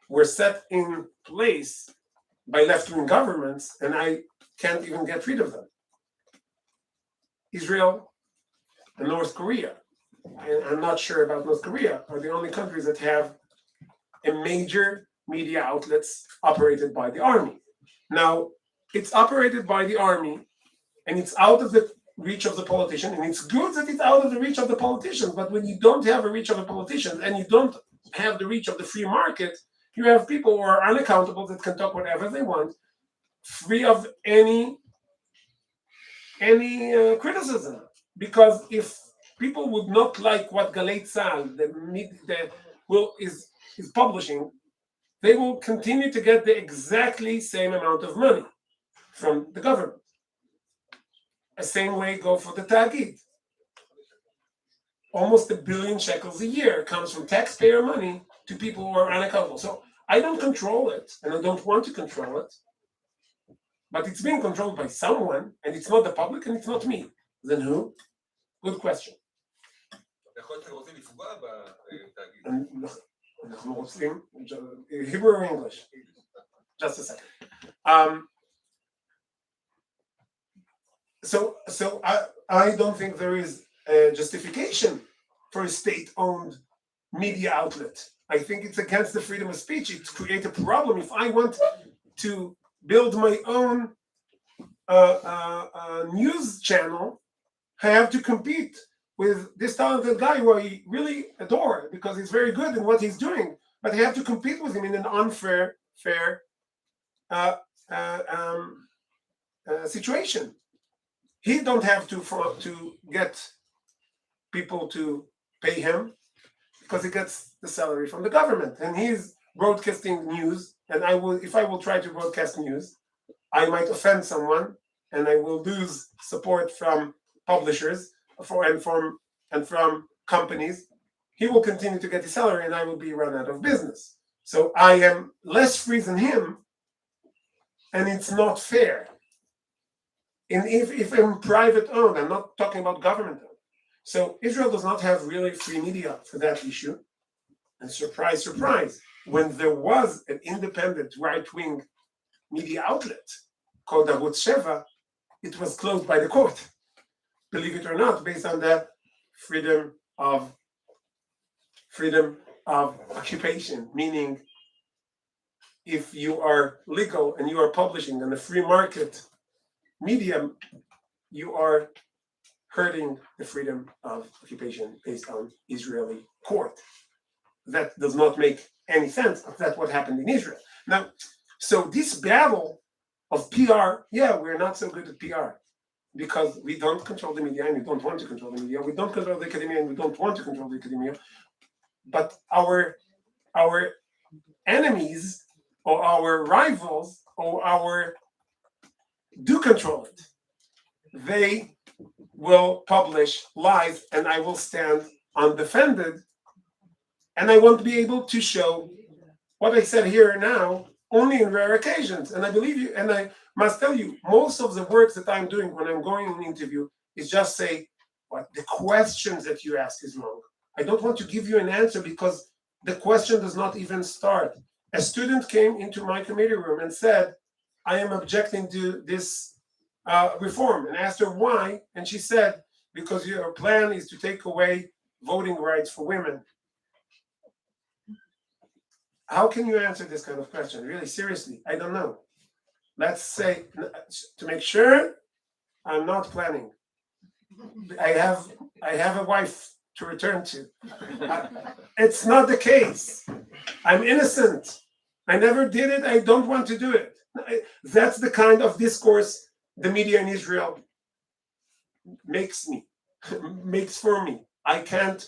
were set in place by left-wing governments, and I can't even get rid of them. Israel and North Korea, and I'm not sure about North Korea, are the only countries that have a major media outlets operated by the army. Now, it's operated by the army, and it's out of the reach of the politician, and it's good that it's out of the reach of the politicians, but when you don't have a reach of the politicians, and you don't have the reach of the free market, you have people who are unaccountable that can talk whatever they want, free of any criticism. Because if people would not like what Galei Tzahal is publishing, they will continue to get the exactly same amount of money from the government. The same way go for the Tagid. Almost 1 billion shekels a year comes from taxpayer money to people who are unaccountable. So I don't control it, and I don't want to control it, but it's being controlled by someone, and it's not the public, and it's not me. Then who? Good question. Hebrew or English? Just a second. So I don't think there is a justification for a state-owned media outlet. I think it's against the freedom of speech. It creates a problem. If I want to build my own news channel, I have to compete with this talented guy who I really adore because he's very good in what he's doing. But I have to compete with him in an unfair situation. He don't have to get people to pay him because he gets the salary from the government, and he's broadcasting news. And if I will try to broadcast news, I might offend someone, and I will lose support from publishers and from companies. He will continue to get his salary, and I will be run out of business. So I am less free than him, and it's not fair. And if I'm private owned, I'm not talking about government owned. So Israel does not have really free media for that issue. And surprise, surprise, when there was an independent right-wing media outlet called Arutz Sheva, it was closed by the court, believe it or not, based on that freedom of occupation, meaning if you are legal and you are publishing in a free market medium, you are hurting the freedom of occupation based on Israeli court. That does not make any sense, but that's what happened in Israel. Now, so this battle of PR, yeah, we're not so good at PR because we don't control the media and we don't want to control the media. We don't control the academia and we don't want to control the academia. But our enemies or our rivals or our do control it. They will publish lies and I will stand undefended and I won't be able to show what I said here now only in rare occasions. And I believe you, and I must tell you, most of the work that I'm doing when I'm going in an interview is just say, what the questions that you ask is wrong. I don't want to give you an answer because the question does not even start. A student came into my committee room and said, I am objecting to this reform, and asked her why, and she said, because your plan is to take away voting rights for women. How can you answer this kind of question? Really, seriously, I don't know. Let's say, to make sure I'm not planning. I have a wife to return to. It's not the case. I'm innocent. I never did it. I don't want to do it. That's the kind of discourse the media in Israel makes for me. I can't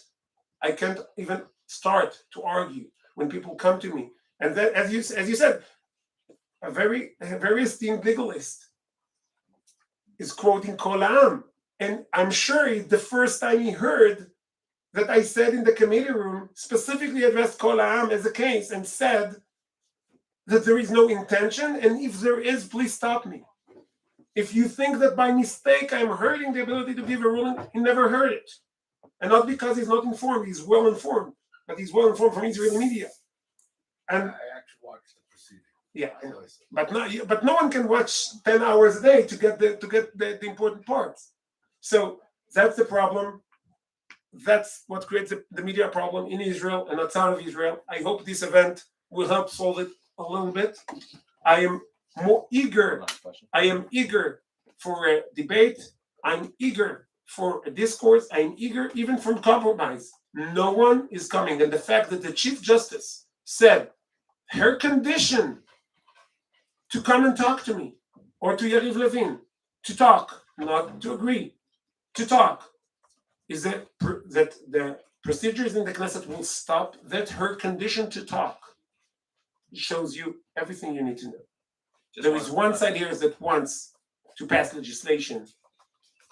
even start to argue when people come to me. And then, as you said, a very esteemed legalist is quoting Kol Ha'am, and I'm sure the first time he heard that I said in the committee room, specifically addressed Kol Ha'am as a case and said that there is no intention, and if there is, please stop me. If you think that by mistake I'm hurting the ability to give a ruling, he never heard it. And not because he's not informed, he's well informed, but he's well informed from Israeli media. And I actually watched the proceeding. yeah, I know. But no one can watch 10 hours a day to get the important parts. So that's the problem. That's what creates the media problem in Israel and outside of Israel. I hope this event will help solve it a little bit. I am eager for a debate. I'm eager for a discourse. I'm eager even for compromise. No one is coming. And the fact that the Chief Justice said her condition to come and talk to me or to Yariv Levin, to talk, not to agree, to talk, is that the procedures in the Knesset will stop. That her condition to talk shows you everything you need to know. There is one side here that wants to pass legislation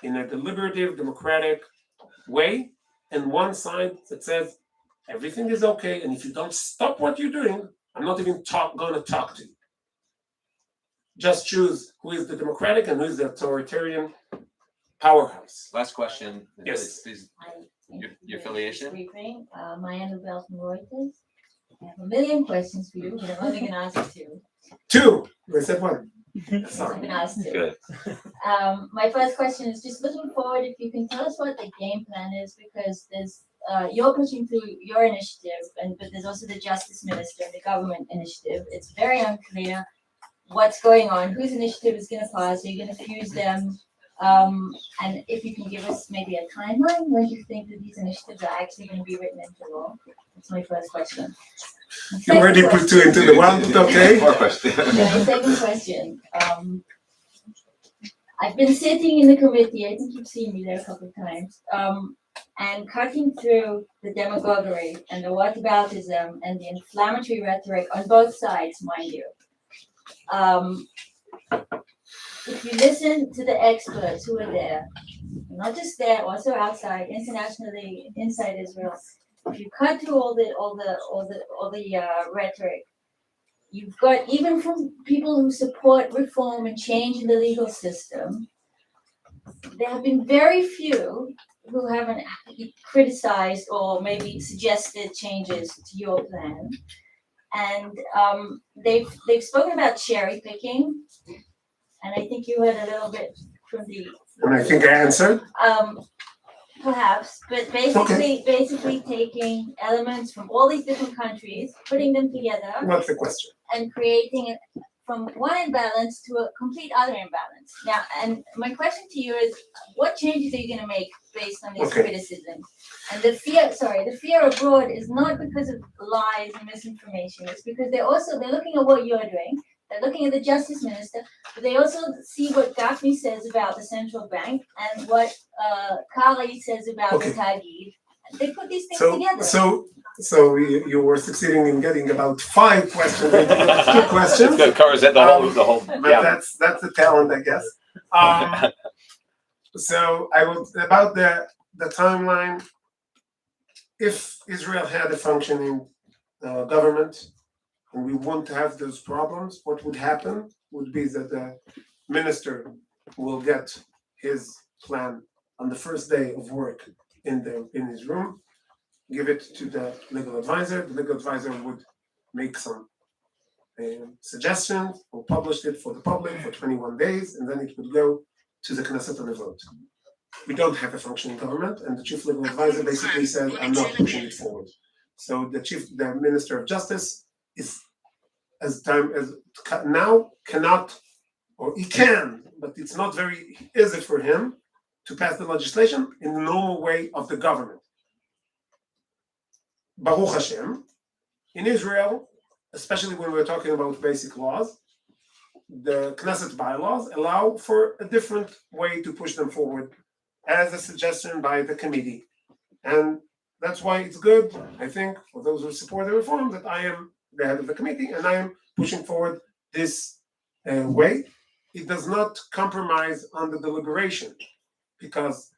in a deliberative, democratic way, and one side that says everything is okay, and if you don't stop what you're doing, I'm not even going to talk to you. Just choose who is the democratic and who is the authoritarian powerhouse. Last question. Yes. Please, I- your affiliation? Briefing, my Annabelle from Reuters. I have a million questions for you, but I'm only gonna ask two. Two. I said one. I'm Sorry. gonna ask two. Good. My first question is just looking forward, if you can tell us what the game plan is, because there's, you're pushing through your initiative, but there's also the Justice Minister, the government initiative. It's very unclear what's going on, whose initiative is gonna pass, are you gonna fuse them? And if you can give us maybe a timeline when you think that these initiatives are actually gonna be written into law? That's my first question. You already put two into the one, but okay. More questions. My second question, I've been sitting in the committee, I think you've seen me there a couple of times, and cutting through the demagoguery and the whataboutism and the inflammatory rhetoric on both sides, mind you. If you listen to the experts who are there, not just there, also outside, internationally, inside Israel, if you cut through all the rhetoric, you've got, even from people who support reform and change in the legal system, there have been very few who haven't criticized or maybe suggested changes to your plan. And they've spoken about cherry picking, and I think you heard a little bit from the. And I think I answered. Perhaps, but basically taking elements from all these different countries, putting them together, What's the question? and creating from one imbalance to a complete other imbalance. Now, and my question to you is, what changes are you going to make based on this criticism? And the fear abroad is not because of lies and misinformation. It's because they're looking at what you're doing. They're looking at the justice minister, but they also see what Gafni says about the central bank and what Kali says about the Tagid. They put these things together. So you were succeeding in getting about 5 questions into 2 questions. That covers the whole. But that's the talent, I guess. So I will about the timeline. If Israel had a functioning government, and we won't have those problems, what would happen would be that the minister will get his plan on the first day of work in his room, give it to the legal advisor. The legal advisor would make some suggestions or publish it for the public for 21 days, and then it would go to the Knesset on a vote. We don't have a functioning government, and the chief legal advisor basically said, I'm not pushing it forward. So the Minister of Justice is now cannot, or he can, but it's not very easy for him to pass the legislation in the normal way of the government. Baruch Hashem, in Israel, especially when we're talking about basic laws, the Knesset bylaws allow for a different way to push them forward as a suggestion by the committee. And that's why it's good, I think, for those who support the reform, that I am the head of the committee and I am pushing forward this way. It does not compromise on the deliberation, because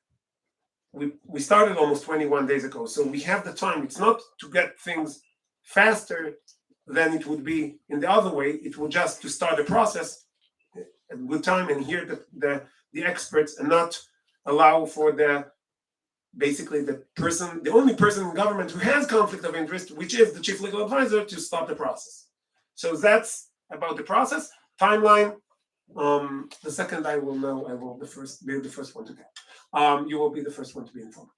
we started almost 21 days ago, so we have the time. It's not to get things faster than it would be in the other way. It will just to start the process at a good time and hear the experts, and not allow for the only person in government who has conflict of interest, which is the chief legal advisor, to stop the process. So that's about the process. Timeline. The second I will know, I will be the first one to get. You will be the first one to be informed.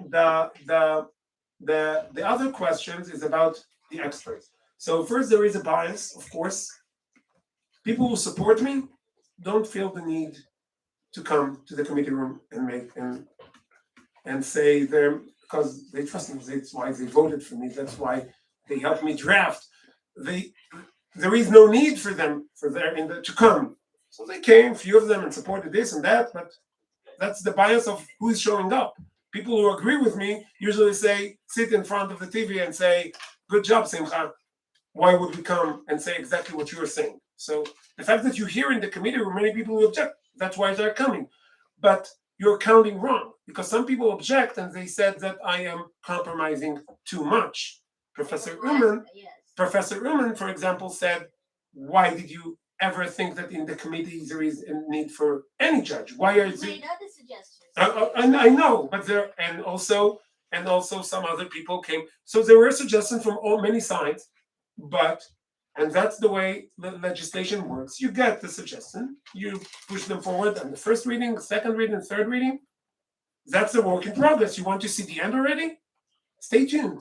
The other questions is about the experts. So first, there is a bias, of course. People who support me don't feel the need to come to the committee room and say them, because they trust me. That's why they voted for me. That's why they helped me draft. There is no need for them to come. So they came, few of them, and supported this and that, but that's the bias of who is showing up. People who agree with me usually sit in front of the TV and say, good job, Simcha. Why would we come and say exactly what you are saying? So the fact that you hear in the committee room many people who object, that's why they're coming. But you're counting wrong, because some people object and they said that I am compromising too much. Professor Ullman, for example, said, why did you ever think that in the committee there is a need for any judge? Why are they? Made other suggestions. I know, but there and also some other people came. So there were suggestions from many sides, and that's the way the legislation works. You get the suggestion, you push them forward, and the first reading, second reading, third reading. That's a work in progress. You want to see the end already? Stay tuned.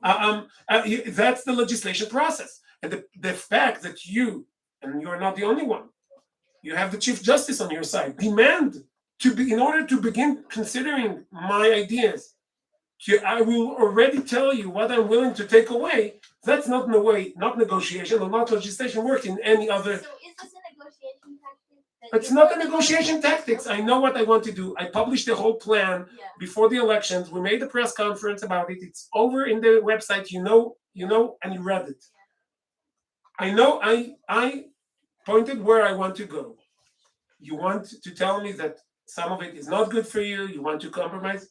That's the legislation process, and the fact that you are not the only one. You have the Chief Justice on your side. Demand in order to begin considering my ideas. I will already tell you what I'm willing to take away. That's not in a way, not negotiation or not legislation work in any other. So is this a negotiation tactic? It's not a negotiation tactics. I know what I want to do. I published the whole plan before the elections. We made a press conference about it. It's over in the website. You know, and you read it. I know I pointed where I want to go. You want to tell me that some of it is not good for you. You want to compromise.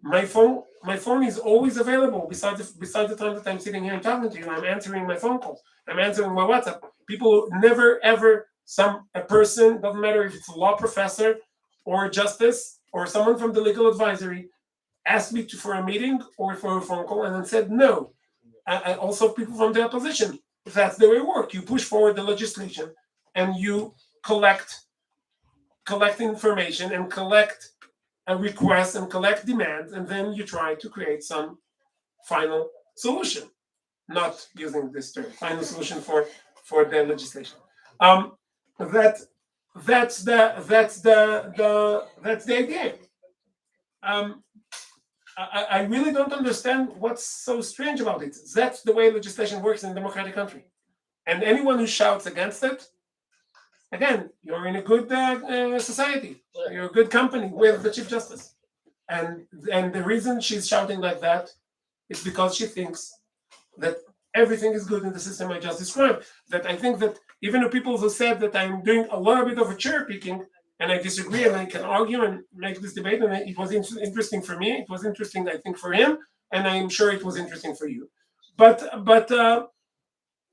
My phone is always available. Besides the time that I'm sitting here and talking to you, I'm answering my phone calls. I'm answering my WhatsApp. People never ever a person, doesn't matter if it's a law professor or a justice or someone from the legal advisory, asked me for a meeting or for a phone call and then said no. Also people from the opposition. That's the way it works. You push forward the legislation and you collect information and collect requests and collect demands, and then you try to create some final solution. Not using this term, final solution for the legislation. That's the idea. I really don't understand what's so strange about it. That's the way legislation works in a democratic country. And anyone who shouts against it, again, you're in a good society. You're a good company with the Chief Justice. And the reason she's shouting like that is because she thinks that everything is good in the system I just described. That I think that even the people who said that I'm doing a little bit of a cherry picking, and I disagree, and I can argue and make this debate, and it was interesting for me. It was interesting, I think, for him, and I'm sure it was interesting for you. But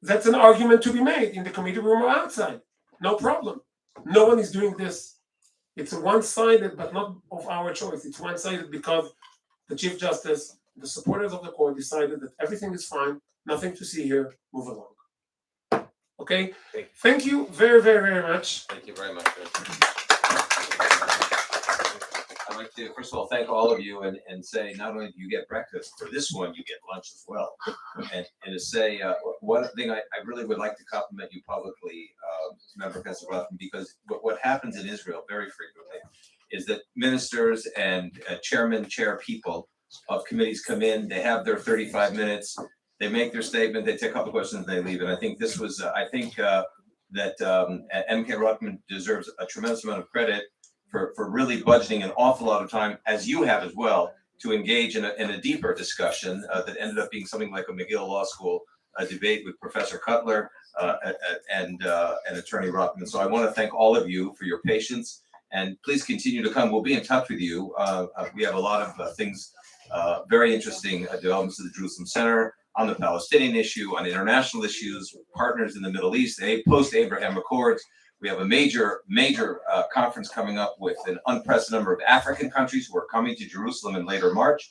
that's an argument to be made in the committee room or outside. No problem. No one is doing this. It's a one-sided, but not of our choice. It's one-sided because the Chief Justice, the supporters of the court decided that everything is fine, nothing to see here, move along. Okay? Thank you very, very, very much. Thank you very much. I'd like to, first of all, thank all of you and say not only do you get breakfast, for this one, you get lunch as well. And to say, one thing I really would like to compliment you publicly, Member Professor Rothman, because what happens in Israel very frequently is that ministers and chair people of committees come in, they have their 35 minutes, they make their statement, they take a couple questions, and they leave. And I think this was, that MK Rothman deserves a tremendous amount of credit for really budgeting an awful lot of time, as you have as well, to engage in a deeper discussion that ended up being something like a McGill Law School debate with Professor Cutler and Attorney Rothman. So I want to thank all of you for your patience, and please continue to come. We'll be in touch with you. We have a lot of things, very interesting developments at the Jerusalem Center on the Palestinian issue, on international issues, partners in the Middle East, post-Abraham Accords. We have a major conference coming up with an unprecedented number of African countries who are coming to Jerusalem in later March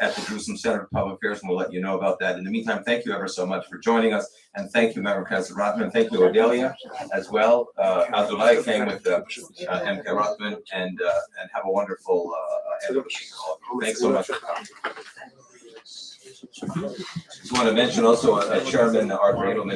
at the Jerusalem Center for Public Affairs, and we'll let you know about that. In the meantime, thank you ever so much for joining us, and thank you, Member Professor Rothman. Thank you, Odelia, as well. Abdullah came with MK Rothman, and have a wonderful end of the week. Thanks so much for coming. Just want to mention also Chairman Arthur Edelman